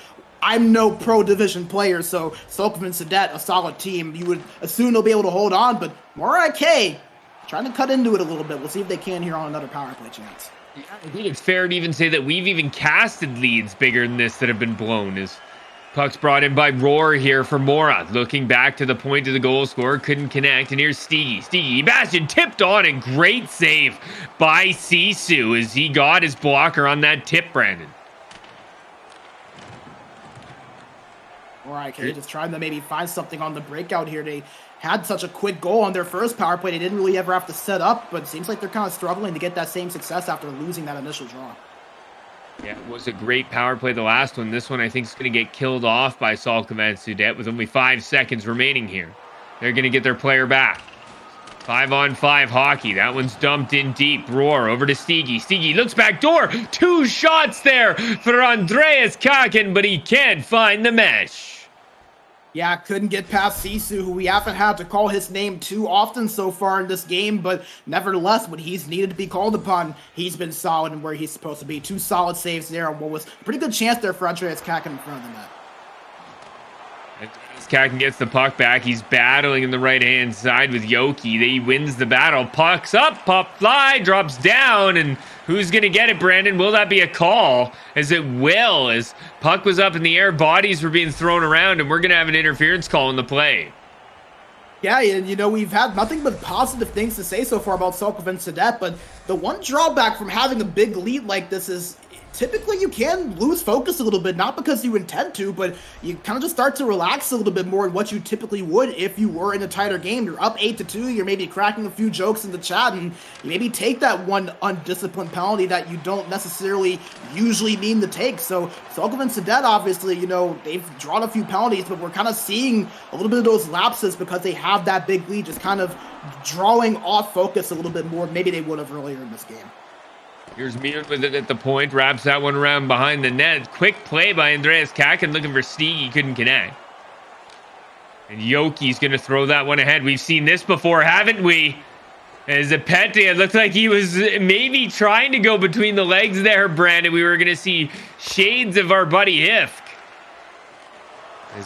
I'm no pro division player, so Sulkavan Sudet, a solid team, you would assume they'll be able to hold on, but Mora IK trying to cut into it a little bit. We'll see if they can here on another power play chance. Yeah, I think it's fair to even say that we've even casted leads bigger than this that have been blown. As puck's brought in by Roar here for Mora. Looking back to the point of the goal scorer, couldn't connect. And here's Steegi. Bastion tipped on, and great save by Sisu as he got his blocker on that tip, Brandon. Mora IK just trying to maybe find something on the breakout here. They had such a quick goal on their first power play. They didn't really ever have to set up, but it seems like they're kind of struggling to get that same success after losing that initial draw. Yeah, it was a great power play, the last one. This one, I think, is going to get killed off by Sulkavan Sudet with only 5 seconds remaining here. They're going to get their player back. 5-on-5 hockey. That one's dumped in deep. Roar over to Steegi. Steegi looks back door. 2 shots there for Andreas Kakin, but he can't find the mesh. Yeah, couldn't get past Sisu, who we haven't had to call his name too often so far in this game, but nevertheless, when he's needed to be called upon, he's been solid and where he's supposed to be. 2 solid saves there, and what was a pretty good chance there for Andreas Kakin in front of the net. Kakin gets the puck back. He's battling in the right-hand side with Yoki. He wins the battle. Puck's up, pop fly, drops down, and who's going to get it, Brandon? Will that be a call? As it will, as puck was up in the air, bodies were being thrown around, and we're going to have an interference call in the play. Yeah, and we've had nothing but positive things to say so far about Sulkavan Sudet, but the one drawback from having a big lead like this is typically you can lose focus a little bit, not because you intend to, but you kind of just start to relax a little bit more than what you typically would if you were in a tighter game. You're up 8-2, you're maybe cracking a few jokes in the chat, and you maybe take that one undisciplined penalty that you don't necessarily usually mean to take. So Sulkavan Sudet, obviously, they've drawn a few penalties, but we're kind of seeing a little bit of those lapses because they have that big lead, just kind of drawing off focus a little bit more maybe they would have earlier in this game. Here's Mira with it at the point, wraps that one around behind the net. Quick play by Andreas Kakin, looking for Stieg. He couldn't connect. And Yoki's going to throw that one ahead. We've seen this before, haven't we? As Apete, it looked like he was maybe trying to go between the legs there, Brandon. We were going to see shades of our buddy Hifk.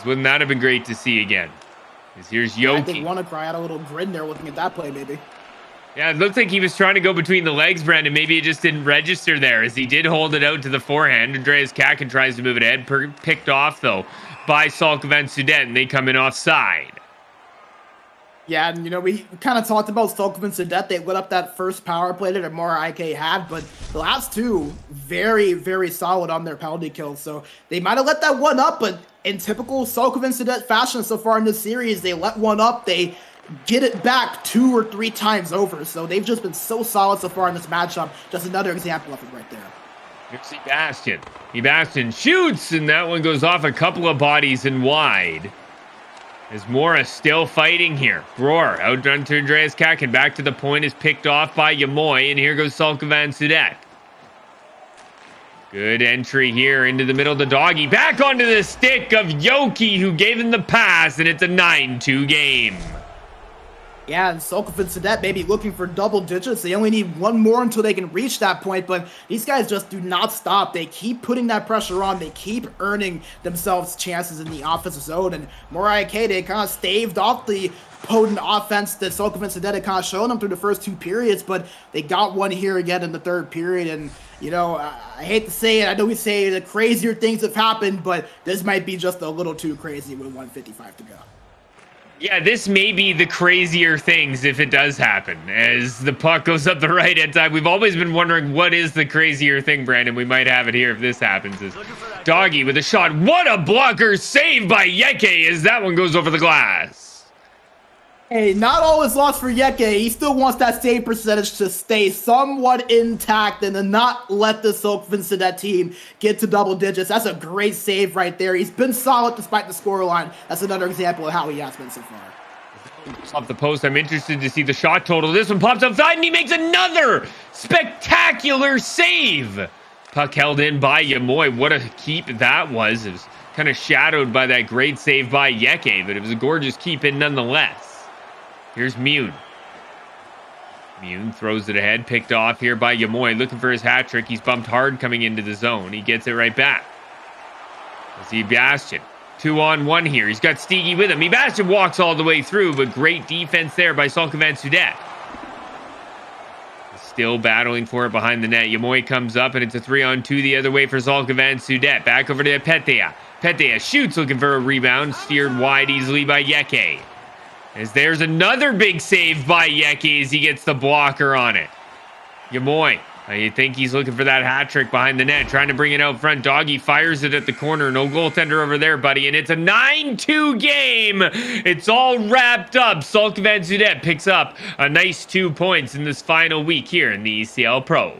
Wouldn't that have been great to see again? Here's Yoki. I think WannaCry had a little grin there looking at that play, maybe. Yeah, it looked like he was trying to go between the legs, Brandon. Maybe it just didn't register there, as he did hold it out to the forehand. Andreas Kakin tries to move it ahead. Picked off, though, by Sulkavan Sudet, and they come in offside. Yeah, and we kind of talked about Sulkavan Sudet. They lit up that first power play that Mora IK had, but the last two, very, very solid on their penalty kills. So they might have let that one up, but in typical Sulkavan Sudet fashion so far in this series, they let one up, they get it back 2 or 3 times over. So they've just been so solid so far in this matchup. Just another example of it right there. Here's Sebastian. Sebastian shoots, and that one goes off a couple of bodies and wide. As Mora still fighting here. Roar outdone to Andreas Kakin. Back to the point is picked off by Yamoy, and here goes Sulkavan Sudet. Good entry here into the middle of the doggy. Back onto the stick of Yoki, who gave him the pass, and it's a 9-2 game. Yeah, and Sulkavan Sudet maybe looking for double digits. They only need one more until they can reach that point, but these guys just do not stop. They keep putting that pressure on. They keep earning themselves chances in the offensive zone, and Mora IK, they kind of staved off the potent offense that Sulkavan Sudet had kind of shown them through the first 2 periods, but they got one here again in the 3rd period, and I hate to say it, I know we say the crazier things have happened, but this might be just a little too crazy with 1:55 to go. Yeah, this may be the crazier things if it does happen, as the puck goes up the right-hand side. We've always been wondering what is the crazier thing, Brandon. We might have it here if this happens. Is Doggy with a shot. What a blocker save by Yeke as that one goes over the glass. Hey, not all is lost for Yeke. He still wants that save percentage to stay somewhat intact and to not let the Sulkavan Sudet team get to double digits. That's a great save right there. He's been solid despite the scoreline. That's another example of how he has been so far. Off the post, I'm interested to see the shot total. This one pops outside and he makes another spectacular save. Puck held in by Yamoy. What a keep that was. It was kind of shadowed by that great save by Yeke, but it was a gorgeous keep in nonetheless. Here's Mune. Mune throws it ahead, picked off here by Yamoy, looking for his hat trick. He's bumped hard coming into the zone. He gets it right back. Sebastian, 2-on-1 here. He's got Stiegi with him. Sebastian walks all the way through, but great defense there by Sulkavan Sudet. Still battling for it behind the net. Yamoy comes up, and it's a 3-on-2 the other way for Sulkavan Sudet. Back over to Petea. Petea shoots, looking for a rebound. Steered wide easily by Yeke. As there's another big save by Yeke as he gets the blocker on it. Yamoy, I think he's looking for that hat trick behind the net, trying to bring it out front. Doggy fires it at the corner. No goaltender over there, buddy. And it's a 9-2 game. It's all wrapped up. Sulkavan Sudet picks up a nice 2 points in this final week here in the ECL Pro.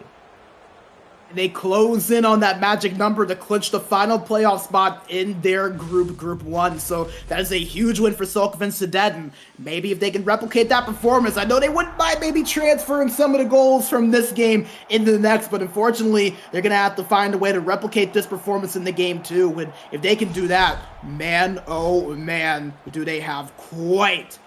They close in on that magic number to clinch the final playoff spot in their Group 1. So that is a huge win for Sulkavan Sudet, and maybe if they can replicate that performance, I know they wouldn't mind maybe transferring some of the goals from this game into the next, but unfortunately, they're going to have to find a way to replicate this performance in the game too. And if they can do that, man, oh man, do they have quite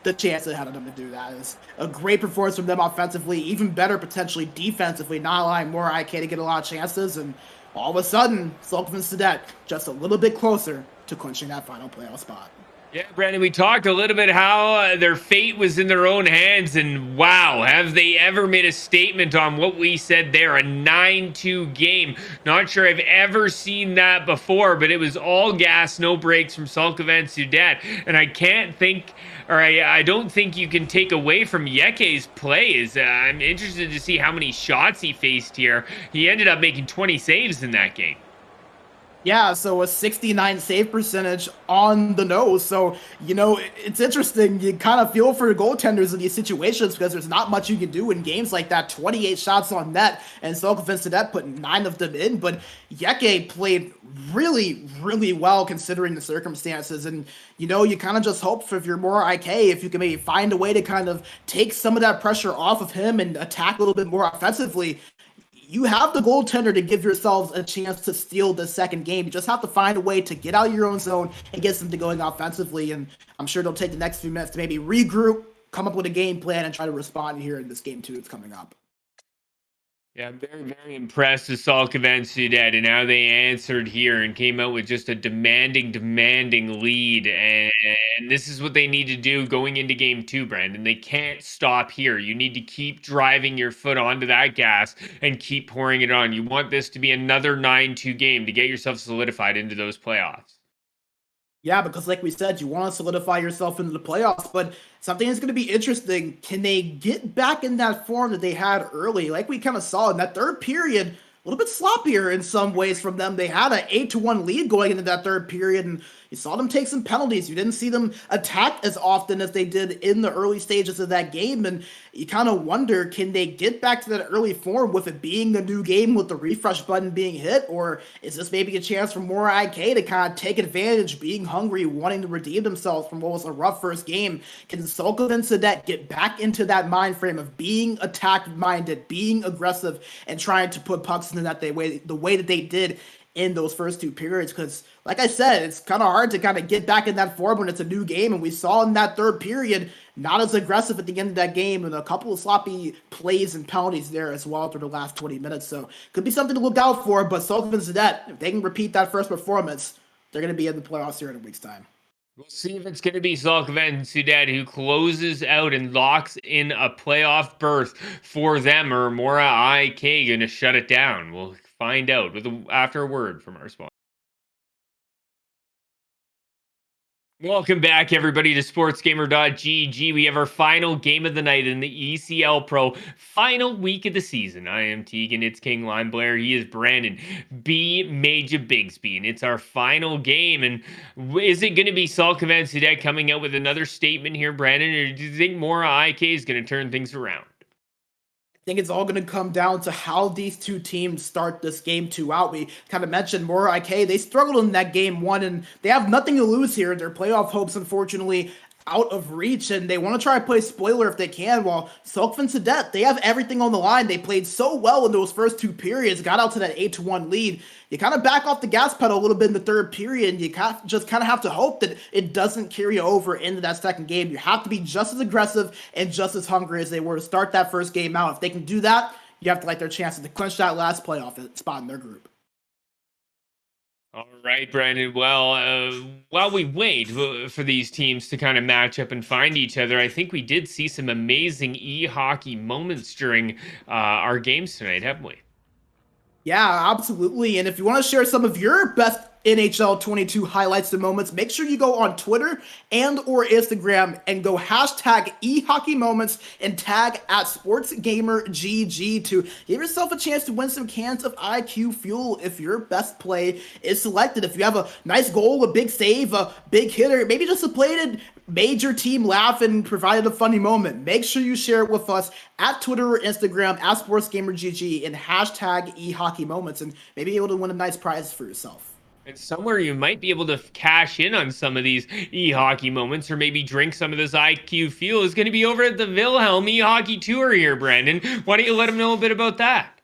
the chance ahead of them to do that. Is a great performance from them offensively, even better potentially defensively, not allowing Mora IK to get a lot of chances, and all of a sudden, Sulkavan Sudet just a little bit closer to clinching that final playoff spot. Yeah, Brandon, we talked a little bit how their fate was in their own hands, and wow, have they ever made a statement on what we said there? A 9-2 game. Not sure I've ever seen that before, but it was all gas, no breaks from Sulkavan Sudet. And I can't think, or I don't think you can take away from Yeke's plays. I'm interested to see how many shots he faced here. He ended up making 20 saves in that game. Yeah, so a 69 save percentage on the nose. So, it's interesting. You kind of feel for goaltenders in these situations because there's not much you can do in games like that. 28 shots on net, and Sulkavan Sudet put 9 of them in. But Yeke played really, really well considering the circumstances. And, you kind of just hope for, if you're more IK, if you can maybe find a way to kind of take some of that pressure off of him and attack a little bit more offensively. You have the goaltender to give yourselves a chance to steal the second game. You just have to find a way to get out of your own zone and get something going offensively. And I'm sure they'll take the next few minutes to maybe regroup, come up with a game plan, and try to respond here in this game too that's coming up. Yeah, I'm very, very impressed with Sulkavan Sudet and how they answered here and came out with just a demanding lead. And this is what they need to do going into game two, Brandon. They can't stop here. You need to keep driving your foot onto that gas and keep pouring it on. You want this to be another 9-2 game to get yourself solidified into those playoffs. Yeah, because like we said, you want to solidify yourself into the playoffs, but something that's going to be interesting, can they get back in that form that they had early? Like we kind of saw in that third period, a little bit sloppier in some ways from them. They had an 8-1 lead going into that third period, and you saw them take some penalties. You didn't see them attack as often as they did in the early stages of that game, and you kind of wonder, can they get back to that early form with it being a new game with the refresh button being hit, or is this maybe a chance for Mora IK to kind of take advantage, being hungry, wanting to redeem themselves from what was a rough first game? Can Sulkavan Sudet get back into that mind frame of being attack-minded, being aggressive, and trying to put pucks in the net the way that they did in those first two periods? Because like I said, it's kind of hard to kind of get back in that form when it's a new game, and we saw in that third period not as aggressive at the end of that game, and a couple of sloppy plays and penalties there as well through the last 20 minutes. So could be something to look out for. But Sulkavan Sudet, if they can repeat that first performance, they're going to be in the playoffs here in a week's time. We'll see if it's going to be Sulkavan Sudet who closes out and locks in a playoff berth for them, or Mora IK going to shut it down. We'll find out after a word from our sponsor. Welcome back, everybody, to SportsGamer.gg. We have our final game of the night in the ECL Pro final week of the season. I am Tegan. It's King Lime Blair. He is Brandon B. Major Bigsby, and it's our final game. And is it going to be Sulkavan Sudet coming out with another statement here, Brandon, or do you think Mora IK is going to turn things around? I think it's all going to come down to how these two teams start this game two out. We kind of mentioned Mora IK. They struggled in that game one, and they have nothing to lose here. Their playoff hopes, unfortunately, out of reach, and they want to try to play spoiler if they can. While Sulkavan Sudet, they have everything on the line. They played so well in those first two periods, got out to that 8-1 lead. You kind of back off the gas pedal a little bit in the third period, and you just kind of have to hope that it doesn't carry over into that second game. You have to be just as aggressive and just as hungry as they were to start that first game out. If they can do that, you have to like their chances to clinch that last playoff spot in their group. All right, Brandon. Well, while we wait for these teams to kind of match up and find each other, I think we did see some amazing e-hockey moments during our games tonight, haven't we? Yeah, absolutely. And if you want to share some of your best NHL 22 highlights and moments, make sure you go on Twitter and or Instagram and go hashtag eHockeyMoments and tag at SportsGamerGG to give yourself a chance to win some cans of IQ Fuel if your best play is selected. If you have a nice goal, a big save, a big hitter, maybe just a play made your team laugh and provided a funny moment, make sure you share it with us at Twitter or Instagram at SportsGamerGG and hashtag eHockeyMoments and maybe be able to win a nice prize for yourself. And somewhere you might be able to cash in on some of these e-hockey moments, or maybe drink some of this IQ Fuel, is going to be over at the Wilhelm e-hockey tour here, Brandon. Why don't you let them know a bit about that?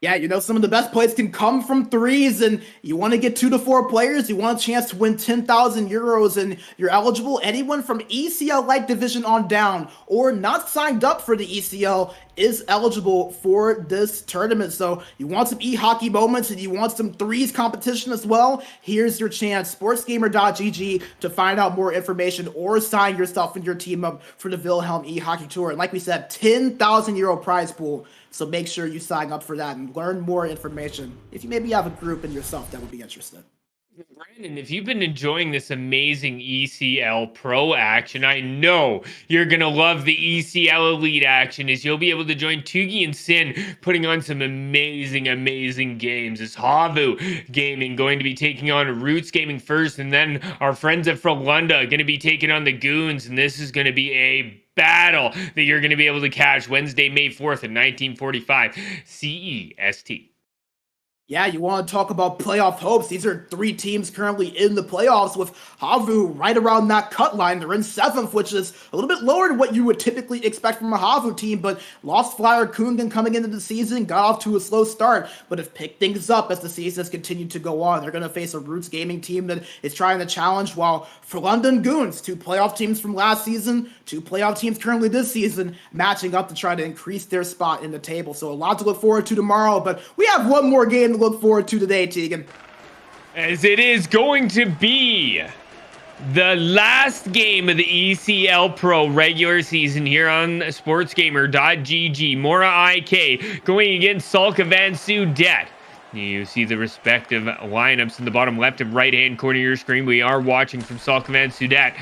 Yeah, some of the best plays can come from threes, and you want to get 2 to 4 players. You want a chance to win 10,000 euros, and you're eligible. Anyone from ECL Light Division on down or not signed up for the ECL is eligible for this tournament. So you want some e-hockey moments and you want some threes competition as well. Here's your chance. Sportsgamer.gg to find out more information or sign yourself and your team up for the Wilhelm e-hockey tour. And like we said, 10,000 euro prize pool. So make sure you sign up for that and learn more information if you maybe have a group in yourself that would be interested. Brandon, if you've been enjoying this amazing ECL Pro action, I know you're going to love the ECL Elite action as you'll be able to join Tugi and Sin putting on some amazing, amazing games. It's Havu Gaming going to be taking on Roots Gaming first, and then our friends at Frolunda going to be taking on the Goons, and this is going to be a battle that you're going to be able to catch Wednesday, May 4th in 1945 CEST. Yeah, you want to talk about playoff hopes. These are 3 teams currently in the playoffs with Havu right around that cut line. They're in 7th, which is a little bit lower than what you would typically expect from a Havu team, but lost Flyer Kungan coming into the season, got off to a slow start, but have picked things up as the season has continued to go on. They're going to face a Roots Gaming team that is trying to challenge, while for London Goons, 2 playoff teams from last season, 2 playoff teams currently this season, matching up to try to increase their spot in the table. So a lot to look forward to tomorrow, but we have one more game to look forward to today, Tegan. As it is going to be the last game of the ECL Pro regular season here on sportsgamer.gg. Mora IK going against Sulkavan Sudet. You see the respective lineups in the bottom left and right hand corner of your screen. We are watching from Sulkavan Sudet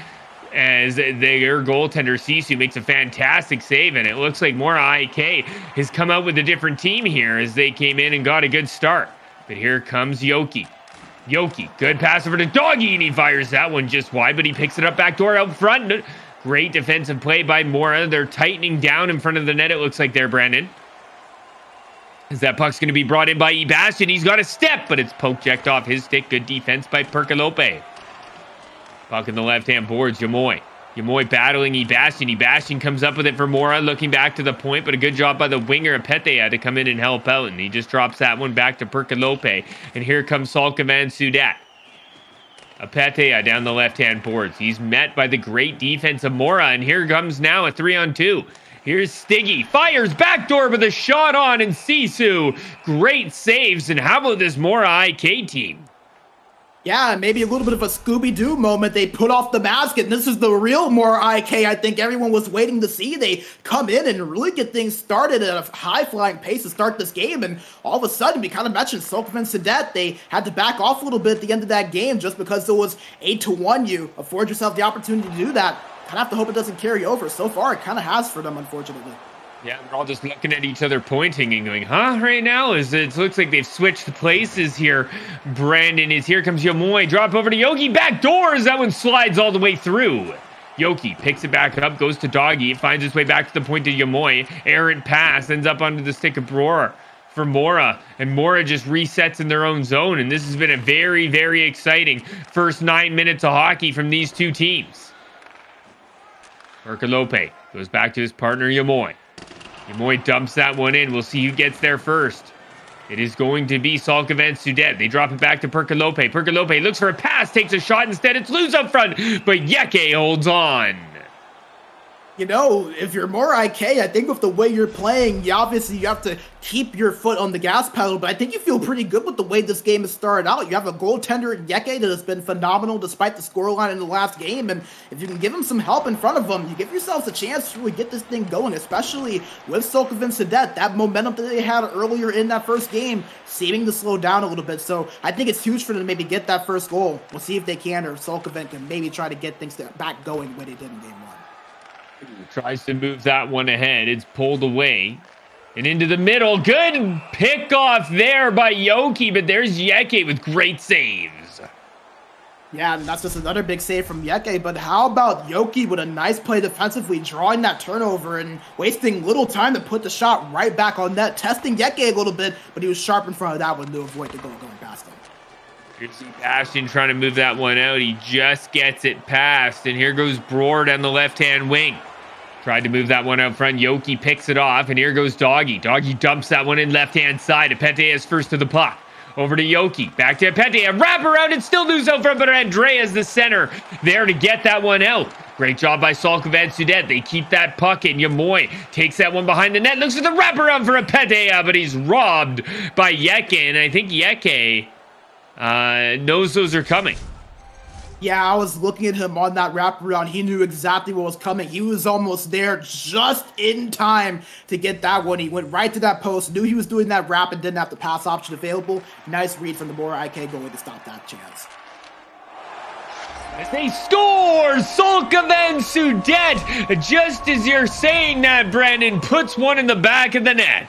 as their goaltender Sisu makes a fantastic save, and it looks like Mora IK has come out with a different team here as they came in and got a good start. But here comes Yoki. Yoki, good pass over to Doggy, and he fires that one just wide, but he picks it up backdoor out front. Great defensive play by Mora. They're tightening down in front of the net, it looks like there, Brandon. As that puck's going to be brought in by Ebastion. He's got a step, but it's poke checked off his stick. Good defense by Perkalope. Puck in the left-hand boards, Yamoy. Yamoy battling Ebastion. Ebastion comes up with it for Mora, looking back to the point, but a good job by the winger. Apete had to come in and help out, and he just drops that one back to Perkalope. And here comes Sulkavan Sudet. Apete down the left-hand boards. He's met by the great defense of Mora, and here comes now a 3-on-2. Here's Stiggy. Fires backdoor with a shot on, and Sisu. Great saves, and how about this Mora IK team? Yeah, maybe a little bit of a Scooby-Doo moment. They put off the mask, and this is the real Mora IK I think everyone was waiting to see. They come in and really get things started at a high-flying pace to start this game, and all of a sudden, we kind of mentioned Sulkavan Sudet. They had to back off a little bit at the end of that game just because it was 8-1. You afford yourself the opportunity to do that. Kind of have to hope it doesn't carry over. So far, it kind of has for them, unfortunately. Yeah, they're all just looking at each other, pointing and going, huh, right now? It looks like they've switched places here. Brandon is here. Comes Yomoy. Drop over to Yogi. Back doors. That one slides all the way through. Yoki picks it back up, goes to Doggy, finds his way back to the point to Yomoy. Errant pass, ends up onto the stick of Bror for Mora. And Mora just resets in their own zone. And this has been a very, very exciting first 9 minutes of hockey from these 2 teams. Perkalope goes back to his partner, Yomoy. Yamoy dumps that one in. We'll see who gets there first. It is going to be Sulkavan Sudet. They drop it back to Perkalope. Perkalope looks for a pass, takes a shot. Instead, it's loose up front, but Yeke holds on. If you're more IK, I think with the way you're playing, you have to keep your foot on the gas pedal, but I think you feel pretty good with the way this game has started out. You have a goaltender in Yeke that has been phenomenal despite the scoreline in the last game, and if you can give him some help in front of him, you give yourselves a chance to really get this thing going, especially with Sulkavan Sudet. That momentum that they had earlier in that first game seeming to slow down a little bit, so I think it's huge for them to maybe get that first goal. We'll see if they can, or Sulkavan can maybe try to get things back going the way they did in game 1. Tries to move that one ahead. It's pulled away. And into the middle. Good pick off there by Yoki, but there's Yeke with great saves. Yeah, and that's just another big save from Yeke, but how about Yoki with a nice play defensively, drawing that turnover and wasting little time to put the shot right back on net, testing Yeke a little bit, but he was sharp in front of that one to avoid the goal going past him. Here's Sebastian trying to move that one out. He just gets it past, and here goes Bror down the left-hand wing. Tried to move that one out front. Yoki picks it off, and here goes Doggy. Doggy dumps that one in left-hand side. Apete is first to the puck. Over to Yoki. Back to Apete. A wrap around and still moves out front, but Andrea's the center there to get that one out. Great job by Sulkavan Sudet. They keep that puck in. Yamoy takes that one behind the net. Looks for the wraparound for Apete, but he's robbed by Yeke, and I think Yeke knows those are coming. Yeah, I was looking at him on that wraparound. He knew exactly what was coming. He was almost there just in time to get that one. He went right to that post, knew he was doing that wrap and didn't have the pass option available. Nice read from the Mora IK goalie to stop that chance. As they score, Sulkavan Sudet, just as you're saying that, Brandon, puts one in the back of the net.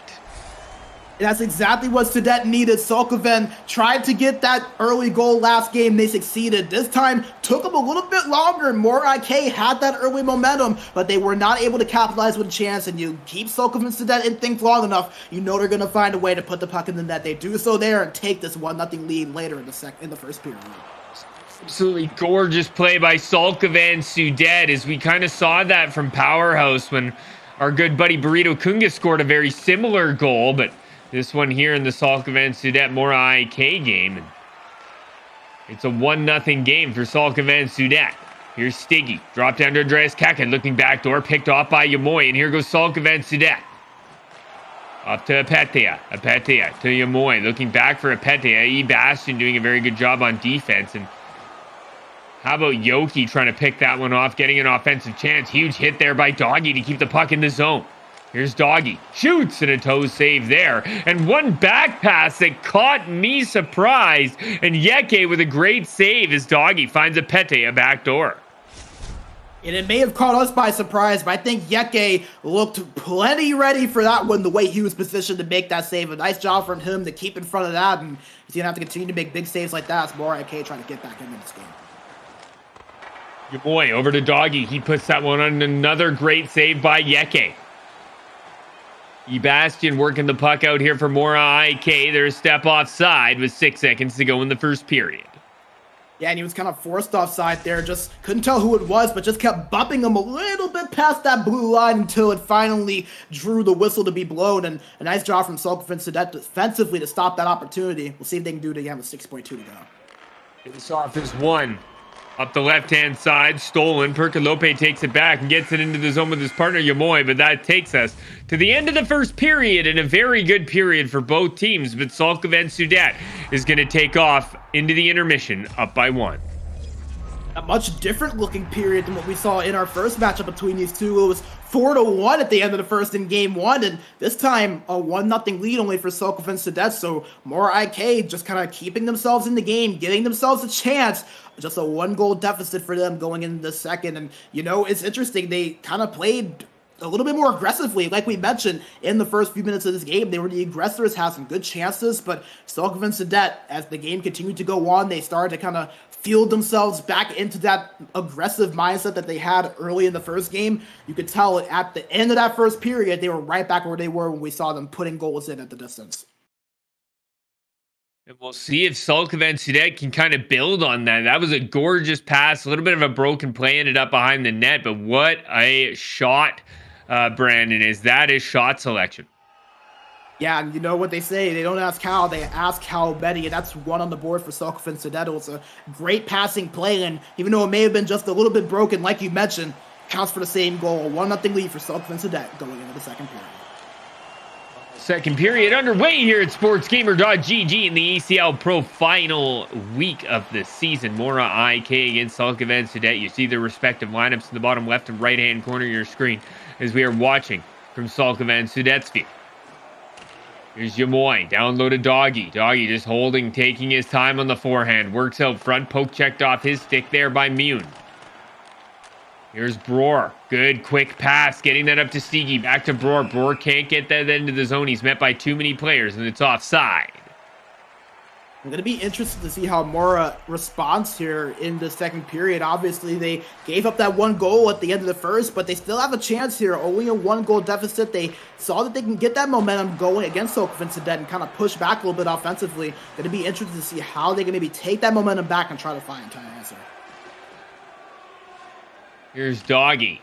And that's exactly what Sudet needed. Sulkavan tried to get that early goal last game. They succeeded. This time, took them a little bit longer. Mora IK had that early momentum, but they were not able to capitalize with a chance. And you keep Sulkavan Sudet in things long enough, you know they're going to find a way to put the puck in the net. They do so there and take this 1-0 lead later in the first period. Absolutely gorgeous play by Sulkavan Sudet, as we kind of saw that from Powerhouse when our good buddy Burrito Kunga scored a very similar goal, but this one here in the Sulkavan Sudet Mora IK game. And it's a 1-0 game for Sulkavan Sudet. Here's Stiggy. Drop down to Andreas Kakin. Looking backdoor. Picked off by Yamoy. And here goes Sulkavan Sudet. Up to Apetia. Apetia to Yamoy. Looking back for Apetia. E. Bastion doing a very good job on defense. And how about Yoki trying to pick that one off? Getting an offensive chance. Huge hit there by Doggy to keep the puck in the zone. Here's Doggy. Shoots, and a toe save there. And one back pass that caught me surprised. And Yeke with a great save as Doggy finds a Pete a back door. And it may have caught us by surprise, but I think Yeke looked plenty ready for that one, the way he was positioned to make that save. A nice job from him to keep in front of that, and he's going to have to continue to make big saves like that as Mora IK trying to get back into this game. Your boy, over to Doggy. He puts that one on. Another great save by Yeke. Bastion working the puck out here for Mora IK. There's a step offside with 6 seconds to go in the first period. Yeah, and he was kind of forced offside there. Just couldn't tell who it was, but just kept bumping him a little bit past that blue line until it finally drew the whistle to be blown. And a nice job from Sulkavan Sudet defensively to stop that opportunity. We'll see if they can do it again with 6.2 to go. This off is one. Up the left-hand side, stolen. Percalope takes it back and gets it into the zone with his partner, Yamoy, but that takes us to the end of the first period, and a very good period for both teams, but Sulkavan Sudet is going to take off into the intermission, up by 1. A much different looking period than what we saw in our first matchup between these two. It was 4-1 at the end of the first in game 1, and this time a 1-0 lead only for Sulkavan Sudet. So Mora IK just kind of keeping themselves in the game, giving themselves a chance. Just a 1-goal deficit for them going into the second. And you know, it's interesting, they kind of played a little bit more aggressively. Like we mentioned in the first few minutes of this game, they were the aggressors, had some good chances, but Sulkavan Sudet, as the game continued to go on, they started to kind of fueled themselves back into that aggressive mindset that they had early in the first game. You could tell at the end of that first period, they were right back where they were when we saw them putting goals in at the distance. And we'll see if Sulkavan Sudet can kind of build on that. That was a gorgeous pass, a little bit of a broken play, ended up behind the net, but what a shot, Brandon, that is shot selection. Yeah, and you know what they say, they don't ask how, they ask how many, and that's one on the board for Sulkavan Sudet. It was a great passing play, and even though it may have been just a little bit broken, like you mentioned, counts for the same goal. 1-0 lead for Sulkavan Sudet going into the second period. Second period underway here at SportsGamer.gg in the ECL Pro final week of the season. Mora IK against Sulkavan Sudet. You see their respective lineups in the bottom left and right-hand corner of your screen as we are watching from Sulkavan Sudet's view. Here's Yamoy, down low to Doggy. Doggy just holding, taking his time on the forehand. Works out front, poke checked off his stick there by Mune. Here's Broer. Good quick pass, getting that up to Stiggy. Back to Broer. Broer can't get that into the zone. He's met by too many players, and it's offside. I'm going to be interested to see how Mora responds here in the second period. Obviously, they gave up that 1 goal at the end of the first, but they still have a chance here. Only a 1-goal deficit. They saw that they can get that momentum going against Sulkavan Sudet and kind of push back a little bit offensively. Going to be interested to see how they can maybe take that momentum back and try to find an answer. Here's Doggy.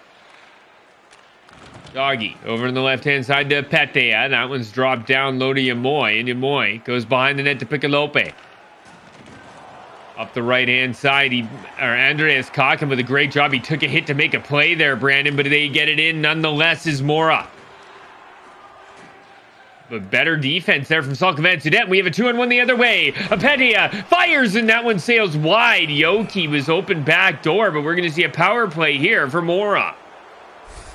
Doggy over on the left-hand side to Petea. That one's dropped down low to Yamoy, and Yamoy goes behind the net to Picalope. Up the right-hand side, Andreas caught him with a great job. He took a hit to make a play there, Brandon, but they get it in nonetheless is Mora. But better defense there from Sulkavan Sudet. We have a 2-on-1 the other way. Apetia fires, and that one sails wide. Yoki was open back door, but we're going to see a power play here for Mora.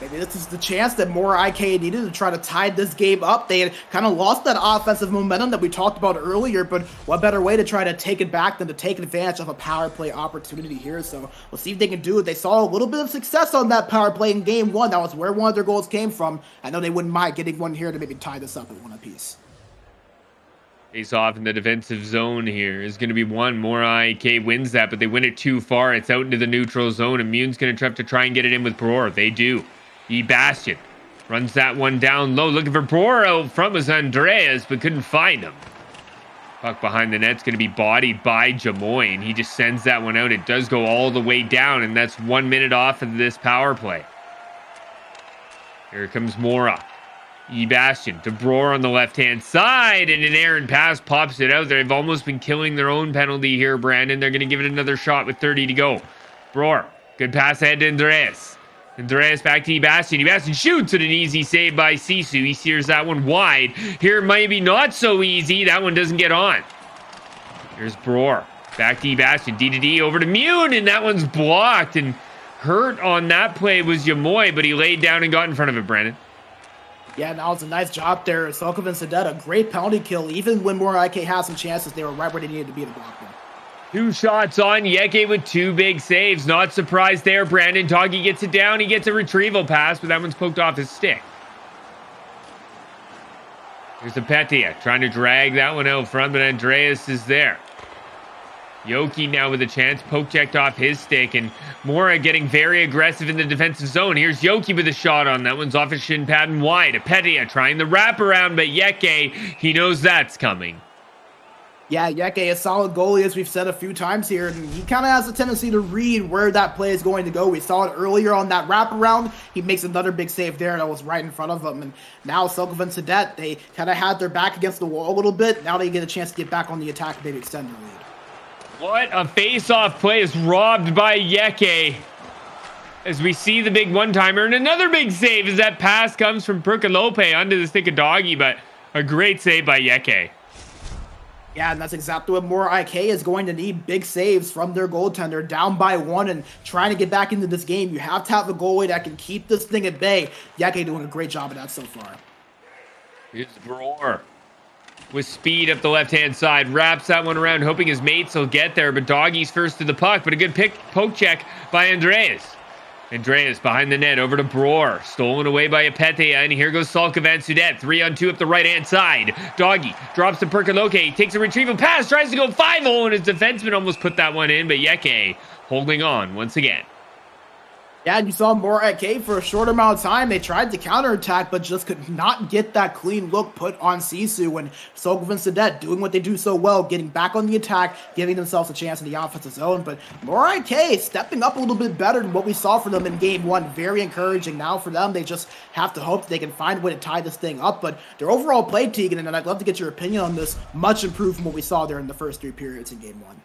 Maybe this is the chance that Mora IK needed to try to tie this game up. They had kind of lost that offensive momentum that we talked about earlier, but what better way to try to take it back than to take advantage of a power play opportunity here. So we'll see if they can do it. They saw a little bit of success on that power play in game one. That was where one of their goals came from. I know they wouldn't mind getting one here to maybe tie this up at one apiece. Face off in the defensive zone here is going to be one. Mora IK wins that, but they win it too far. It's out into the neutral zone. Immune's going to have to try and get it in with Bror. They do. Bastion runs that one down low, looking for Bror out front was Andreas, but couldn't find him. Puck behind the net's going to be bodied by Jamoy, and he just sends that one out. It does go all the way down, and that's 1 minute off of this power play. Here comes Mora. Bastion to Bror on the left-hand side, and an errant pass pops it out. They've almost been killing their own penalty here, Brandon. They're going to give it another shot with 30 to go. Bror, good pass ahead to Andreas. Andreas back to Bastion. Bastion shoots, and an easy save by Sisu. He steers that one wide. Here it might be not so easy. That one doesn't get on. Here's Bror. Back to Bastion. D to D over to Mune, and that one's blocked. And hurt on that play was Yamoy, but he laid down and got in front of it, Brandon. Yeah, that was a nice job there. Sulkavan Sudet, a great penalty kill. Even when Mora IK had some chances, they were right where they needed to be to block them. 2 shots on Yeke with 2 big saves. Not surprised there, Brandon. Doggy gets it down. He gets a retrieval pass, but that one's poked off his stick. Here's Apetia trying to drag that one out front, but Andreas is there. Yoki now with a chance. Poke checked off his stick, and Mora getting very aggressive in the defensive zone. Here's Yoki with a shot on. That one's off his shin pad and wide. Apetia trying the wraparound, but Yeke, he knows that's coming. Yeah, Yeke, a solid goalie, as we've said a few times here, and he kind of has a tendency to read where that play is going to go. We saw it earlier on that wraparound. He makes another big save there that was right in front of him, and now Sulkavan Sudet, they kind of had their back against the wall a little bit. Now they get a chance to get back on the attack and maybe extend their lead. What a face-off play is robbed by Yeke. As we see the big one-timer, and another big save as that pass comes from Perkalope onto the stick of Doggy, but a great save by Yeke. Yeah, and that's exactly what Mora IK is going to need. Big saves from their goaltender, down by 1 and trying to get back into this game. You have to have a goalie that can keep this thing at bay. Yeke doing a great job of that so far. Here's Bror with speed up the left-hand side. Wraps that one around, hoping his mates will get there, but Doggy's first to the puck, but a good poke check by Andreas. Andreas behind the net, over to Bror. Stolen away by Apetia, and here goes Sulkavan Sudet. 3-on-2 up the right-hand side. Doggy drops to Perkaloke, takes a retrieval pass, tries to go 5-0, and his defenseman almost put that one in, but Yeke holding on once again. Yeah, and you saw Mora IK for a short amount of time. They tried to counterattack, but just could not get that clean look put on Sisu. And Sulkavan Sudet doing what they do so well, getting back on the attack, giving themselves a chance in the offensive zone. But Mora IK stepping up a little bit better than what we saw from them in game one. Very encouraging. Now for them, they just have to hope that they can find a way to tie this thing up. But their overall play, Tegan, and I'd love to get your opinion on this, much improved from what we saw there in the first 3 periods in game one.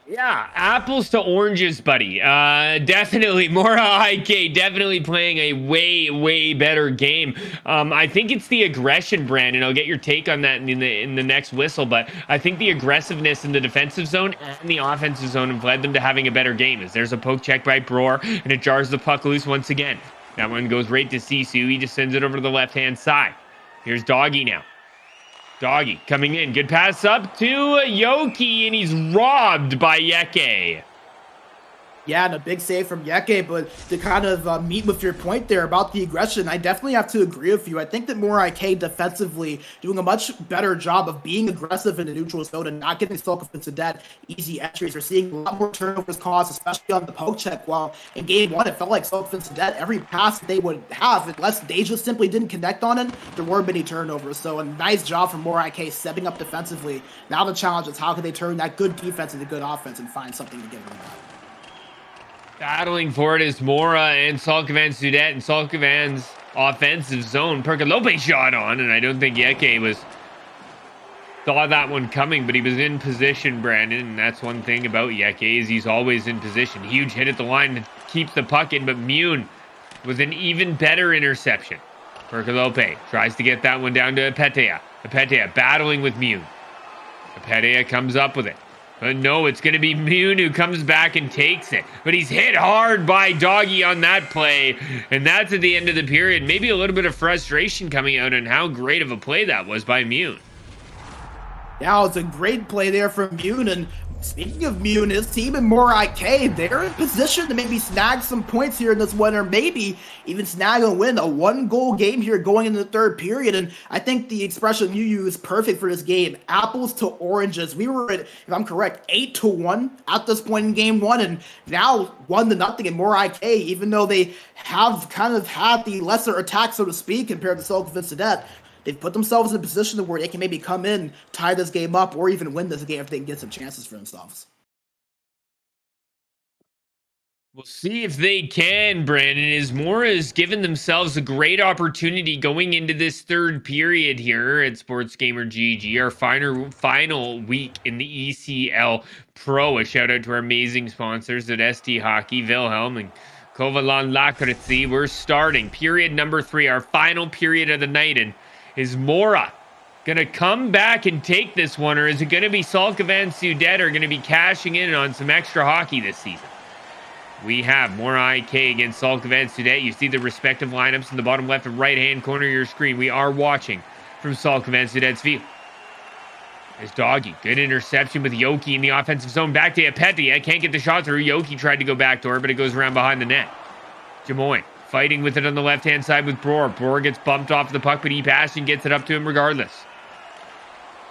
Yeah, apples to oranges, buddy. Definitely, Mora IK definitely playing a way better game. I think it's the aggression, Brandon. I'll get your take on that in the next whistle, but I think the aggressiveness in the defensive zone and the offensive zone have led them to having a better game. As there's a poke check by Bror, and it jars the puck loose once again. That one goes right to Sisu. He just sends it over to the left-hand side. Here's Doggy now. Doggy coming in. Good pass up to Yoki, and he's robbed by Yeke. Yeah, and a big save from Yeke, but to kind of meet with your point there about the aggression, I definitely have to agree with you. I think that Mora IK defensively doing a much better job of being aggressive in the neutral zone and not giving Sulkavan Sudet easy entries. We're seeing a lot more turnovers caused, especially on the poke check, while in game one, it felt like Sulkavan Sudet, every pass that they would have, unless they just simply didn't connect on it, there weren't many turnovers. So a nice job from Mora IK stepping up defensively. Now the challenge is how can they turn that good defense into good offense and find something to get rid of that. Battling for it is Mora and Sulkavan Sudet, and Sulkavan's offensive zone. Perkalope shot on, and I don't think Yeke saw that one coming, but he was in position, Brandon, and that's one thing about Yeke is he's always in position. Huge hit at the line to keep the puck in, but Mune with an even better interception. Perkalope tries to get that one down to Apetea. Apetea battling with Mune. Apetea comes up with it. But no, it's going to be Mune who comes back and takes it. But he's hit hard by Doggy on that play. And that's at the end of the period. Maybe a little bit of frustration coming out on how great of a play that was by Mune. Yeah, it's a great play there from Mune. And speaking of Mune, his team and Mora IK, they're in position to maybe snag some points here in this one, or maybe even snag a win, a one-goal game here going into the third period. And I think the expression you use is perfect for this game. Apples to oranges. We were at, if I'm correct, 8-1 at this point in game one, and now 1-0 in Mora IK, even though they have kind of had the lesser attack, so to speak, compared to Sulkavan and Sudet. They've put themselves in a position where they can maybe come in, tie this game up, or even win this game if they can get some chances for themselves. We'll see if they can, Brandon, as Mora has given themselves a great opportunity going into this third period here at Sports Gamer GG, our final week in the ECL Pro. A shout out to our amazing sponsors at ST Hockey, Wilhelm and Kovalan Lakritzi. We're starting period number 3, our final period of the night, and is Mora going to come back and take this one, or is it going to be Sulkavan Sudet are going to be cashing in on some extra hockey this season? We have Mora IK against Sulkavan Sudet. You see the respective lineups in the bottom left and right-hand corner of your screen. We are watching from Sulkavan Sudet's field. There's Doggy. Good interception with Yoki in the offensive zone. Back to Apetea. Can't get the shot through. Yoki tried to go backdoor, but it goes around behind the net. Jamoy fighting with it on the left-hand side with Bror. Bror gets bumped off the puck, but he passed and gets it up to him regardless.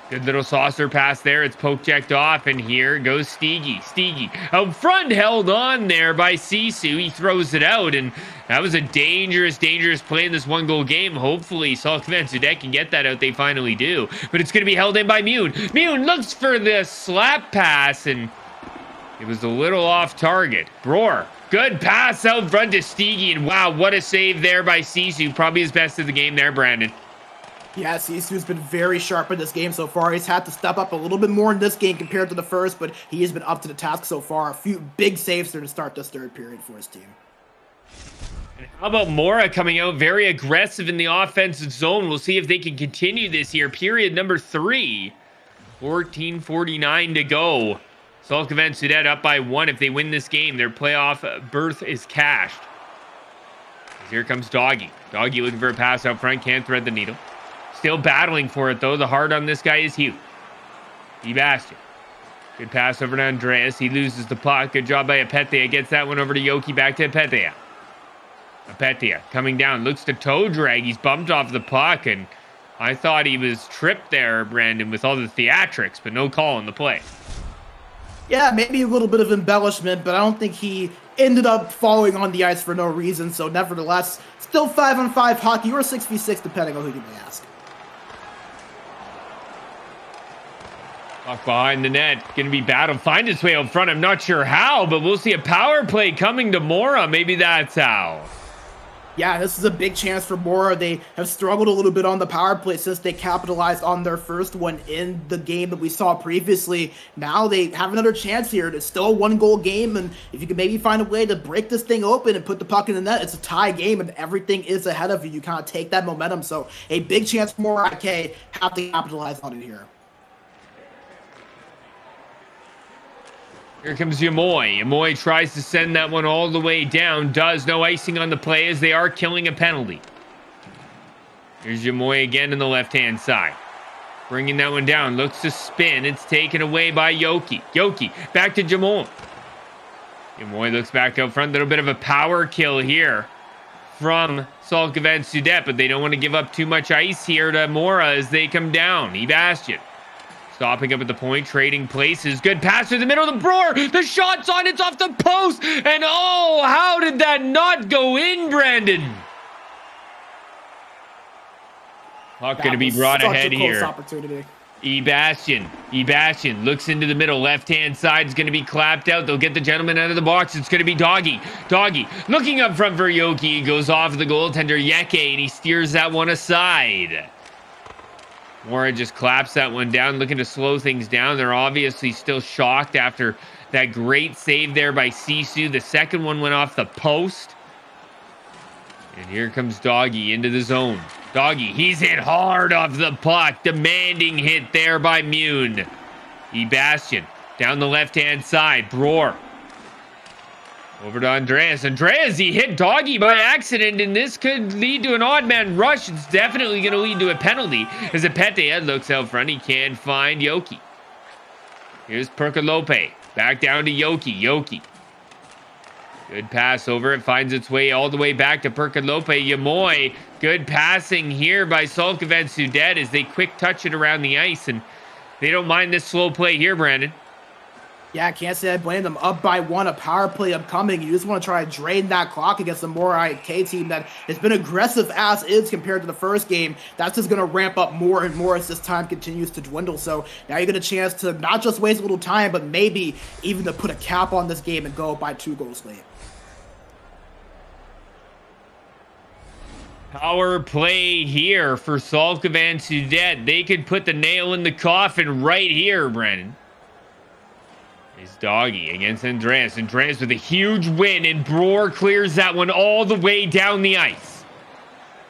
Good little saucer pass there. It's poke-checked off, and here goes Steegi. Steegi out front, held on there by Sisu. He throws it out, and that was a dangerous, dangerous play in this one-goal game. Hopefully, Sulkavan Sudet can get that out. They finally do. But it's going to be held in by Mune. Mune looks for the slap pass, and it was a little off target. Bror. Good pass out front to Steegi, and wow, what a save there by Sisu. Probably his best of the game there, Brandon. Yeah, Sisu's been very sharp in this game so far. He's had to step up a little bit more in this game compared to the first, but he has been up to the task so far. A few big saves there to start this third period for his team. And how about Mora coming out very aggressive in the offensive zone? We'll see if they can continue this here. Period number 3. 14:49 to go. Sulkavan Sudet up by 1. If they win this game, their playoff berth is cashed. As here comes Doggy. Doggy looking for a pass out front. Can't thread the needle. Still battling for it, though. The hard on this guy is Hugh. Sebastian. Good pass over to Andreas. He loses the puck. Good job by Apetea. Gets that one over to Yoki. Back to Apetea. Apetea coming down. Looks to toe drag. He's bumped off the puck, and I thought he was tripped there, Brandon, with all the theatrics, but no call on the play. Yeah, maybe a little bit of embellishment, but I don't think he ended up falling on the ice for no reason. So nevertheless, still 5-on-5 hockey or 6v6, depending on who you may ask. Puck behind the net. Going to be battled. Find its way out front. I'm not sure how, but we'll see a power play coming to Mora. Maybe that's how. Yeah, this is a big chance for Mora. They have struggled a little bit on the power play since they capitalized on their first one in the game that we saw previously. Now they have another chance here. It's still a one-goal game, and if you can maybe find a way to break this thing open and put the puck in the net, it's a tie game, and everything is ahead of you. You kind of take that momentum, so a big chance for Mora IK. Have to capitalize on it here. Here comes Yamoy. Yamoy tries to send that one all the way down. Does. No icing on the play as they are killing a penalty. Here's Yamoy again on the left-hand side. Bringing that one down. Looks to spin. It's taken away by Yoki. Yoki back to Jamoy. Yamoy looks back out front. Little bit of a power kill here from Sulkavan Sudet, but they don't want to give up too much ice here to Mora as they come down. Sebastian. Stopping up at the point, trading places. Good pass through the middle of the Bror. The shot's on. It's off the post. And oh, how did that not go in, Brandon? Puck going to be brought ahead here. Opportunity. Ebastion looks into the middle. Left-hand side is going to be clapped out. They'll get the gentleman out of the box. It's going to be Doggy. Doggy looking up front for Yoki. He goes off the goaltender Yeke, and he steers that one aside. Mora just claps that one down, looking to slow things down. They're obviously still shocked after that great save there by Sisu. The second one went off the post. And here comes Doggy into the zone. Doggy, he's hit hard off the puck. Demanding hit there by Mune. Ebastion down the left-hand side. Broer over to Andreas. Andreas, he hit Doggy by accident, and this could lead to an odd man rush. It's definitely going to lead to a penalty as Apetea looks out front. He can't find Yoki. Here's Perkalope. Back down to Yoki. Yoki. Good pass over. It finds its way all the way back to Perkalope. Yamoy. Good passing here by Sulkavan Sudet as they quick touch it around the ice, and they don't mind this slow play here, Brandon. Yeah, I can't say I blame them. Up by one, a power play upcoming. You just want to try to drain that clock against the Mora IK team that has been aggressive as is compared to the first game. That's just going to ramp up more and more as this time continues to dwindle. So now you get a chance to not just waste a little time, but maybe even to put a cap on this game and go by 2 goals late. Power play here for Sulkavan Sudet. They could put the nail in the coffin right here, Brandon. It's Doggy against Andreas. Andreas with a huge win, and Broer clears that one all the way down the ice.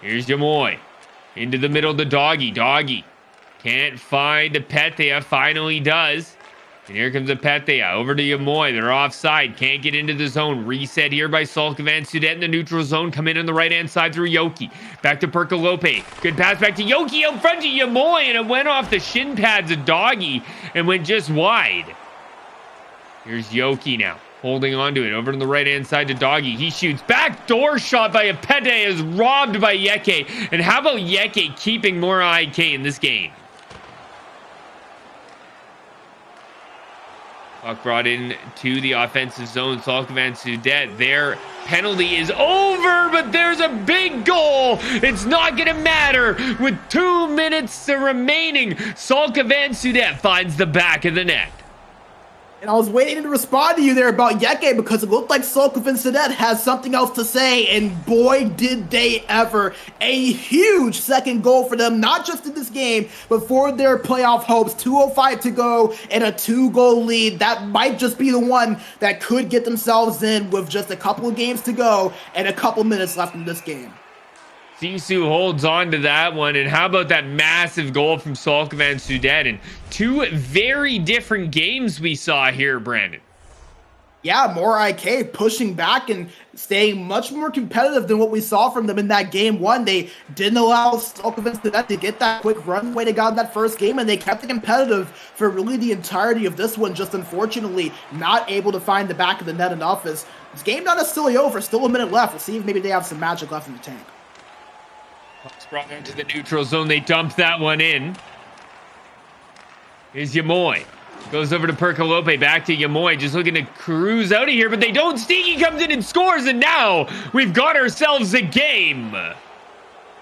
Here's Yamoy. Into the middle to Doggy. Doggy can't find Apetea. Finally does. And here comes Apetea. Over to Yamoy. They're offside. Can't get into the zone. Reset here by Sulkavan Sudet in the neutral zone. Come in on the right-hand side through Yoki. Back to Perkalope. Good pass back to Yoki out front to Yamoy. And it went off the shin pads of Doggy and went just wide. Here's Yoki now. Holding on to it. Over to the right-hand side to Doggy. He shoots. Backdoor shot by Apetea is robbed by Yeke. And how about Yeke keeping Mora IK in this game? Puck brought in to the offensive zone. Sulkavan Sudet. Their penalty is over, but there's a big goal. It's not going to matter. With 2 minutes remaining, Sulkavan Sudet finds the back of the net. And I was waiting to respond to you there about Yeke because it looked like Sulkavan Sudet has something else to say, and boy did they ever. A huge second goal for them, not just in this game, but for their playoff hopes. 2:05 to go and a 2-goal lead. That might just be the one that could get themselves in with just a couple of games to go and a couple minutes left in this game. Sisu holds on to that one, and how about that massive goal from Sulkavan Sudet? And 2 very different games we saw here, Brandon. Yeah, Mora IK pushing back and staying much more competitive than what we saw from them in that game 1. They didn't allow Sulkavan Sudet to get that quick runway they got in that first game, and they kept it competitive for really the entirety of this one, just unfortunately not able to find the back of the net enough. As this game not necessarily over, still a minute left. We'll see if maybe they have some magic left in the tank. Puck's brought into the neutral zone. They dump that one in. Here's Yamoy. Goes over to Perkalope. Back to Yamoy. Just looking to cruise out of here, but they don't. Sneaky comes in and scores, and now we've got ourselves a game.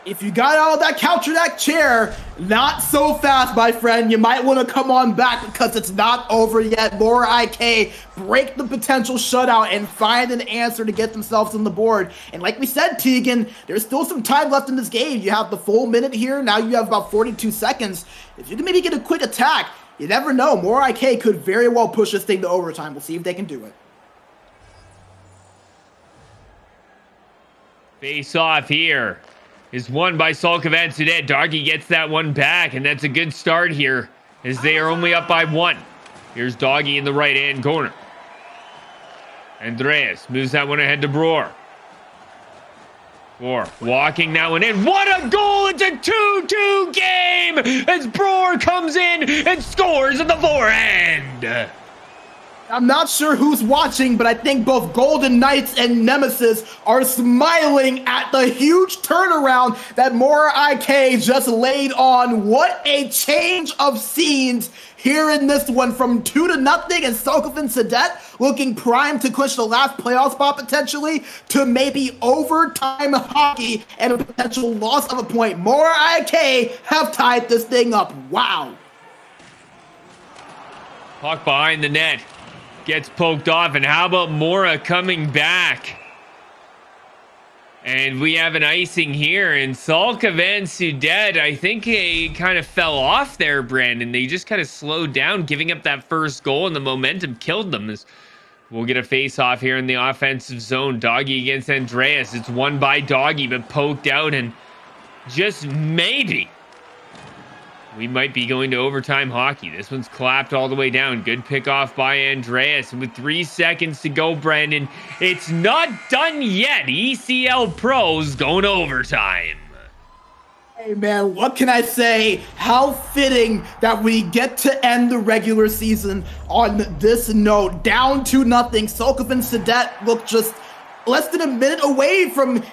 If you got out of that couch or that chair, not so fast, my friend. You might want to come on back because it's not over yet. Mora IK break the potential shutout and find an answer to get themselves on the board. And like we said, Tegan, there's still some time left in this game. You have the full minute here. Now you have about 42 seconds. If you can maybe get a quick attack, you never know. Mora IK could very well push this thing to overtime. We'll see if they can do it. Face off here is won by Sulkavan Sudet. Doggy gets that one back, and that's a good start here as they are only up by 1. Here's Doggy in the right-hand corner. Andreas moves that one ahead to Broer. Broer walking that one in. What a goal! It's a 2-2 game as Broer comes in and scores at the forehand. I'm not sure who's watching, but I think both Golden Knights and Nemesis are smiling at the huge turnaround that Mora IK just laid on. What a change of scenes here in this one, from 2-0 and Sulkavan Sudet looking primed to clinch the last playoff spot potentially, to maybe overtime hockey and a potential loss of a point. Mora IK have tied this thing up. Wow. Puck behind the net. Gets poked off, and how about Mora coming back? And we have an icing here, and Sulkavan Sudet, I think he kind of fell off there, Brandon. They just kind of slowed down, giving up that first goal, and the momentum killed them. We'll get a face-off here in the offensive zone. Doggy against Andreas. It's won by Doggy, but poked out, and just maybe we might be going to overtime hockey. This one's clapped all the way down. Good pick-off by Andreas. And with 3 seconds to go, Brandon, it's not done yet. ECL Pros going to overtime. Hey man, what can I say? How fitting that we get to end the regular season on this note. Down 2-0. Sulkavan Sudet looked just less than a minute away from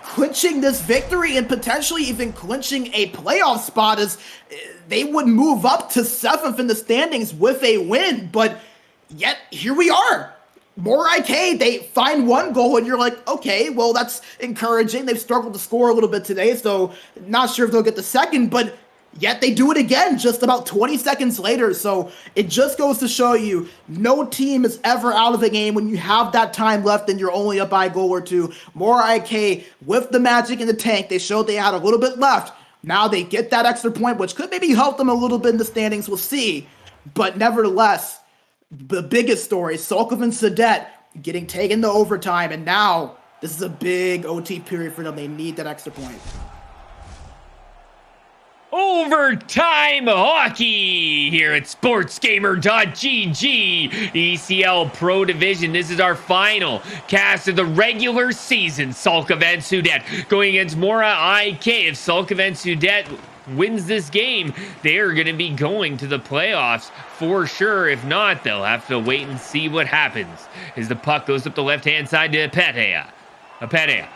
clinching this victory and potentially even clinching a playoff spot, as they would move up to 7th in the standings with a win. But yet here we are. Mora IK, they find 1 goal, and you're like, okay, well, that's encouraging. They've struggled to score a little bit today, so not sure if they'll get the second, but yet they do it again just about 20 seconds later. So it just goes to show you, no team is ever out of the game when you have that time left and you're only up by a goal or 2. Mora IK, with the magic in the tank, they showed they had a little bit left. Now they get that extra point, which could maybe help them a little bit in the standings. We'll see. But nevertheless, the biggest story, Sulkavan Sudet getting taken to overtime, and now this is a big OT period for them. They need that extra point. Overtime hockey here at sportsgamer.gg. ECL Pro Division. This is our final cast of the regular season. Sulkavan Sudet going against Mora IK. If Sulkavan Sudet wins this game, they are going to be going to the playoffs for sure. If not, they'll have to wait and see what happens as the puck goes up the left-hand side to Apetea.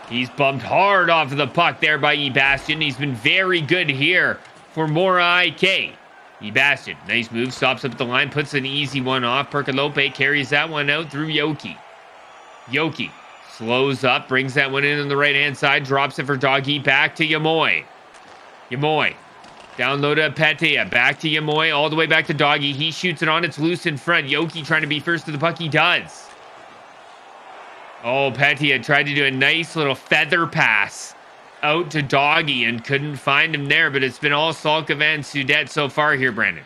He's bumped hard off of the puck there by Ebastion. He's been very good here for Mora IK. Ebastion, nice move, stops up at the line, puts an easy one off. Perkalope carries that one out through Yoki. Yoki slows up, brings that one in on the right-hand side, drops it for Doggy, back to Yamoy. Down low to Apetea, back to Yamoy, all the way back to Doggy. He shoots it on, it's loose in front. Yoki trying to be first to the puck, he does. Oh, Apetea tried to do a nice little feather pass out to Doggy and couldn't find him there, but it's been all Sulkavan Sudet so far here, Brandon.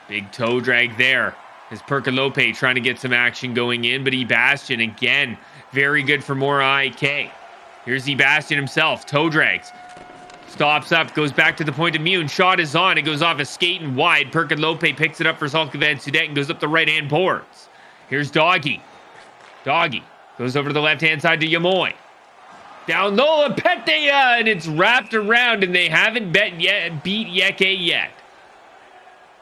Big toe drag there as Perkalope trying to get some action going in, but Ebastion again, very good for Mora IK. Here's Ebastion himself, toe drags. Stops up, goes back to the point of Mune. Shot is on, it goes off a skate and wide. Perkalope picks it up for Sulkavan Sudet and goes up the right-hand boards. Here's Doggy. Doggy goes over to the left-hand side to Yamoy. Down low, Apetea, and it's wrapped around, and they haven't beat Yeke yet.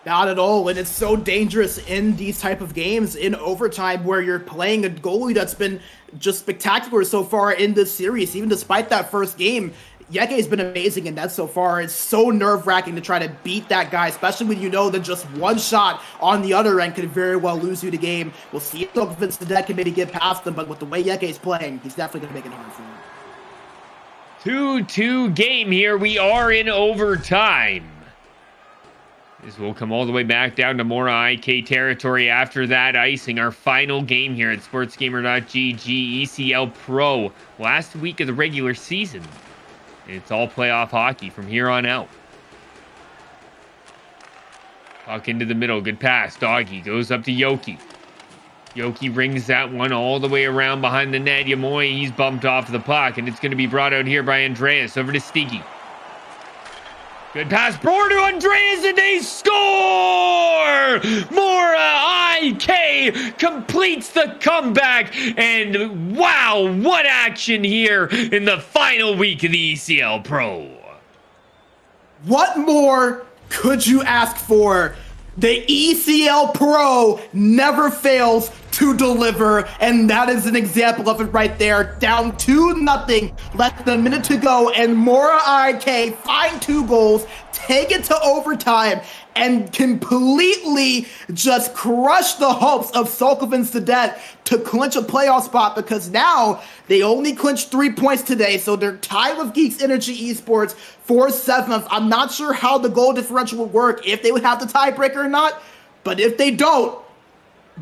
Not at all, and it's so dangerous in these type of games in overtime where you're playing a goalie that's been just spectacular so far in this series. Even despite that first game, Yeke has been amazing in that so far. It's so nerve-wracking to try to beat that guy, especially when you know that just one shot on the other end could very well lose you the game. We'll see if Sulkavan Sudet can maybe get past him, but with the way Yeke is playing, he's definitely going to make it hard for him. 2-2 game here. We are in overtime. This will come all the way back down to Mora IK territory after that icing. Our final game here at sportsgamer.gg ECL Pro. Last week of the regular season. It's all playoff hockey from here on out. Puck into the middle. Good pass. Doggy goes up to Yoki. Yoki rings that one all the way around behind the net. Yamoy, he's bumped off the puck, and it's going to be brought out here by Andreas. Over to Stiggy. Good pass. Broad to Andreas, and they score! Mora IK completes the comeback, and wow, what action here in the final week of the ECL Pro. What more could you ask for? The ECL Pro never fails to deliver, and that is an example of it right there. Down 2-0, less than a minute to go, and Mora IK find 2 goals, take it to overtime, and completely just crush the hopes of Sulkavan Sudet to clinch a playoff spot, because now they only clinched 3 points today, so they're tied with Geeks Energy Esports for 7th. I'm not sure how the goal differential would work, if they would have the tiebreaker or not, but if they don't,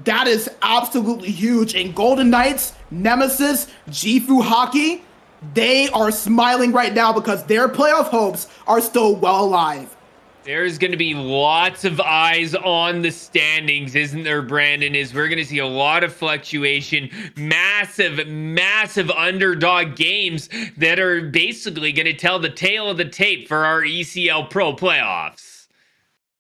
that is absolutely huge. And Golden Knights, Nemesis, Gifu Hockey, they are smiling right now because their playoff hopes are still well alive. There's going to be lots of eyes on the standings, isn't there, Brandon? Is we're going to see a lot of fluctuation, massive underdog games that are basically going to tell the tale of the tape for our ECL Pro playoffs.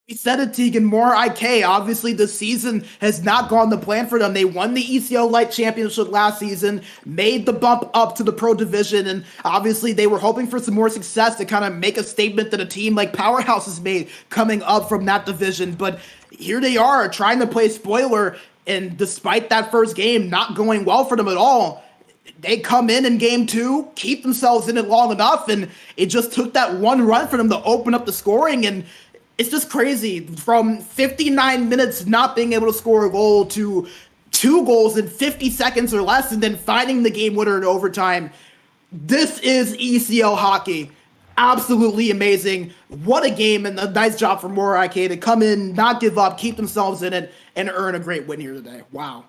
We said it, Tegan. Mora IK. Obviously, the season has not gone the plan for them. They won the ECL Light Championship last season, made the bump up to the Pro Division, and obviously they were hoping for some more success to kind of make a statement that a team like Powerhouse has made coming up from that division. But here they are trying to play spoiler, and despite that first game not going well for them at all, they come in game 2, keep themselves in it long enough, and it just took that one run for them to open up the scoring. And it's just crazy, from 59 minutes not being able to score a goal to 2 goals in 50 seconds or less, and then finding the game winner in overtime. This is ECL hockey. Absolutely amazing. What a game, and a nice job for Mora IK to come in, not give up, keep themselves in it, and earn a great win here today. Wow.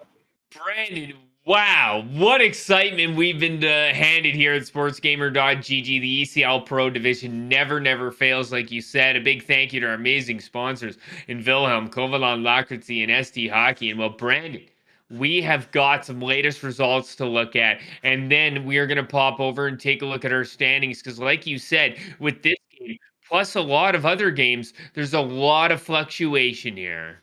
Brandon, wow, what excitement we've been handed here at sportsgamer.gg. The ECL Pro Division never fails, like you said. A big thank you to our amazing sponsors in Wilhelm, Kovalan, Lakritzi, and SD Hockey. And well, Brandon, we have got some latest results to look at, and then we are going to pop over and take a look at our standings, because like you said, with this game, plus a lot of other games, there's a lot of fluctuation here.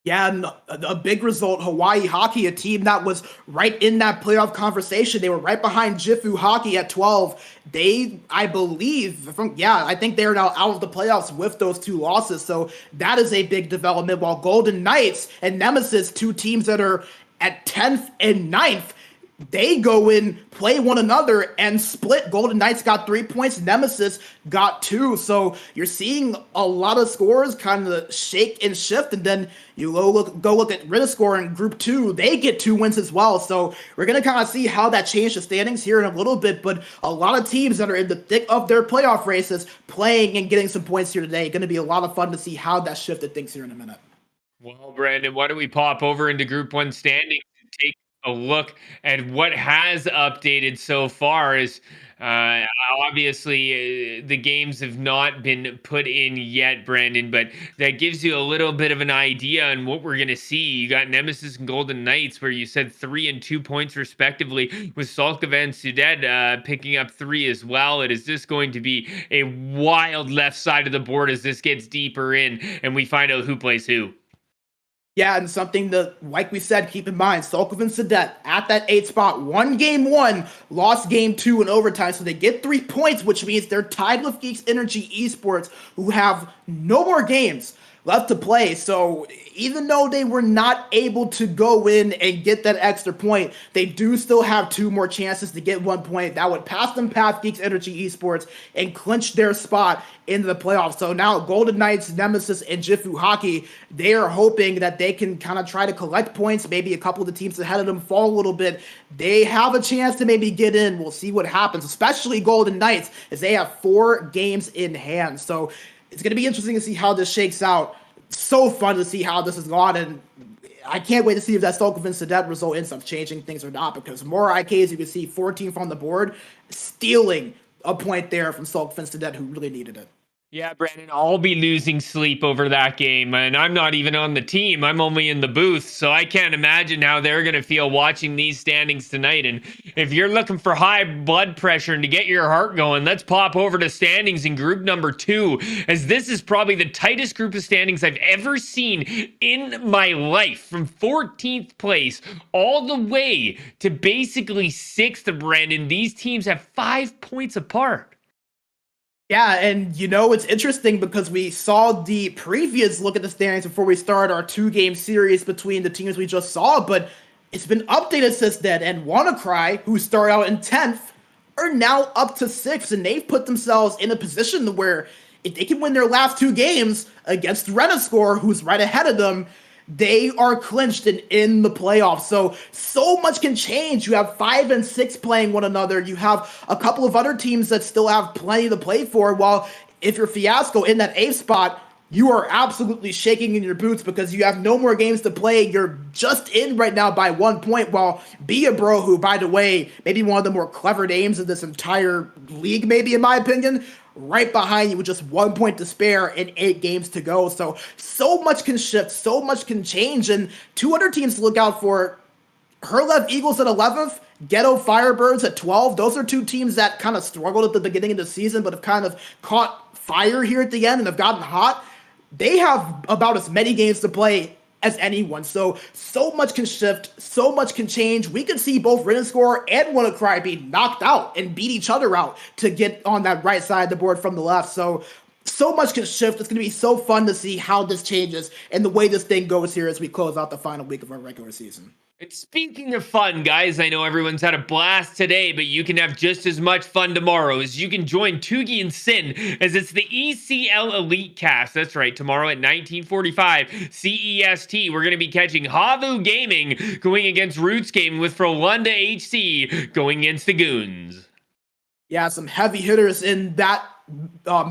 Yeah, and a big result, Hawaii Hockey, a team that was right in that playoff conversation. They were right behind Gifu Hockey at 12. They, I believe, I think they're now out of the playoffs with those 2 losses. So that is a big development. While Golden Knights and Nemesis, 2 teams that are at 10th and 9th, they go in, play one another, and split. Golden Knights got 3 points, Nemesis got 2. So you're seeing a lot of scores kind of shake and shift, and then you go look at Ridiscore in Group 2. They get 2 wins as well. So we're going to kind of see how that changed the standings here in a little bit, but a lot of teams that are in the thick of their playoff races playing and getting some points here today. Going to be a lot of fun to see how that shifted things here in a minute. Well, Brandon, why don't we pop over into Group 1 standings and take a look at what has updated so far? Is obviously the games have not been put in yet, Brandon, but that gives you a little bit of an idea on what we're going to see. You got Nemesis and Golden Knights, where you said 3 and 2 points respectively, with Sulkavan and Sudet picking up 3 as well. It is just going to be a wild left side of the board as this gets deeper in and we find out who plays who. Yeah, and something that, like we said, keep in mind, Sulkavan Sudet at that 8th spot, won game 1, lost game 2 in overtime, so they get 3 points, which means they're tied with Geeks Energy Esports, who have no more games left to play. So even though they were not able to go in and get that extra point, they do still have 2 more chances to get 1 point. That would pass them past Geeks Energy Esports and clinch their spot into the playoffs. So now Golden Knights, Nemesis, and Gifu Hockey, they are hoping that they can kind of try to collect points. Maybe a couple of the teams ahead of them fall a little bit. They have a chance to maybe get in. We'll see what happens, especially Golden Knights, as they have 4 games in hand. So it's going to be interesting to see how this shakes out. So fun to see how this has gone, and I can't wait to see if that Sulkavan Sudet result ends up changing things or not, because more IK, as you can see, 14 from the board, stealing a point there from Sulkavan Sudet, who really needed it. Yeah, Brandon, I'll be losing sleep over that game, and I'm not even on the team. I'm only in the booth, so I can't imagine how they're going to feel watching these standings tonight. And if you're looking for high blood pressure and to get your heart going, let's pop over to standings in group number 2, as this is probably the tightest group of standings I've ever seen in my life. From 14th place all the way to basically 6th, Brandon. These teams have 5 points apart. Yeah, and it's interesting because we saw the previous look at the standings before we started our two-game series between the teams we just saw, but it's been updated since then, and WannaCry, who started out in 10th, are now up to 6th, and they've put themselves in a position where if they can win their last two games against Renascore, who's right ahead of them, they are clinched and in the playoffs. So much can change. You have 5 and 6 playing one another. You have a couple of other teams that still have plenty to play for. While if you're Fiasco in that eighth spot, you are absolutely shaking in your boots because you have no more games to play. You're just in right now by 1 point. While Bia Bro, who, by the way, maybe one of the more clever names in this entire league, maybe in my opinion, right behind you with just 1 point to spare and 8 games to go. So much can shift, so much can change, and two other teams to look out for: Herlev Eagles at 11th, Ghetto Firebirds at 12. Those are two teams that kind of struggled at the beginning of the season, but have kind of caught fire here at the end and have gotten hot. They have about as many games to play as anyone. So much can shift, so much can change. We could see both Renascore and WannaCry be knocked out and beat each other out to get on that right side of the board from the left. So much can shift. It's going to be so fun to see how this changes and the way this thing goes here as we close out the final week of our regular season. And speaking of fun, guys, I know everyone's had a blast today, but you can have just as much fun tomorrow as you can join Tugi and Sin as it's the ECL Elite Cast. That's right, tomorrow at 1945 CEST, we're going to be catching Havu Gaming going against Roots Gaming with Frolunda HC going against the Goons. Yeah, some heavy hitters in that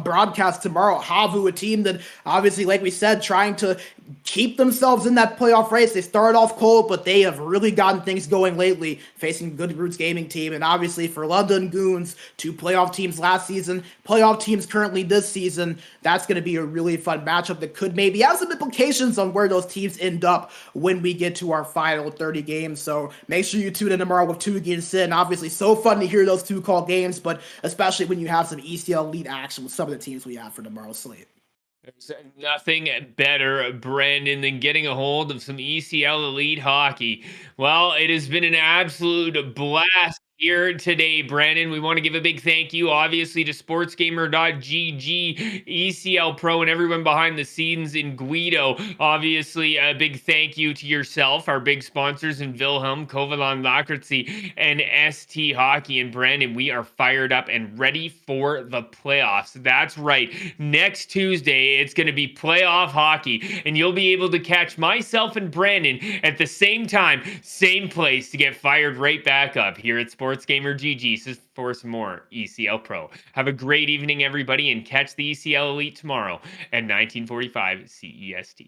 broadcast tomorrow. Havu, a team that obviously, like we said, trying to keep themselves in that playoff race. They started off cold, but they have really gotten things going lately, facing good Roots Gaming team. And obviously for London Goons, two playoff teams last season, playoff teams currently this season, that's going to be a really fun matchup that could maybe have some implications on where those teams end up when we get to our final 30 games. So make sure you tune in tomorrow with Tugi and Sin. Obviously, so fun to hear those two call games, but especially when you have some ECL elite action with some of the teams we have for tomorrow's slate. There's nothing better, Brandon, than getting a hold of some ECL Elite Hockey. Well, it has been an absolute blast here today, Brandon. We want to give a big thank you, obviously, to sportsgamer.gg, ECL Pro, and everyone behind the scenes in Guido. Obviously, a big thank you to yourself, our big sponsors in Wilhelm, Kovalan Lakritzi, and ST Hockey. And Brandon, we are fired up and ready for the playoffs. That's right. Next Tuesday, it's going to be playoff hockey, and you'll be able to catch myself and Brandon at the same time, same place to get fired right back up here at SportsGamer GG for some more ECL Pro. Have a great evening, everybody, and catch the ECL Elite tomorrow at 1945 CEST.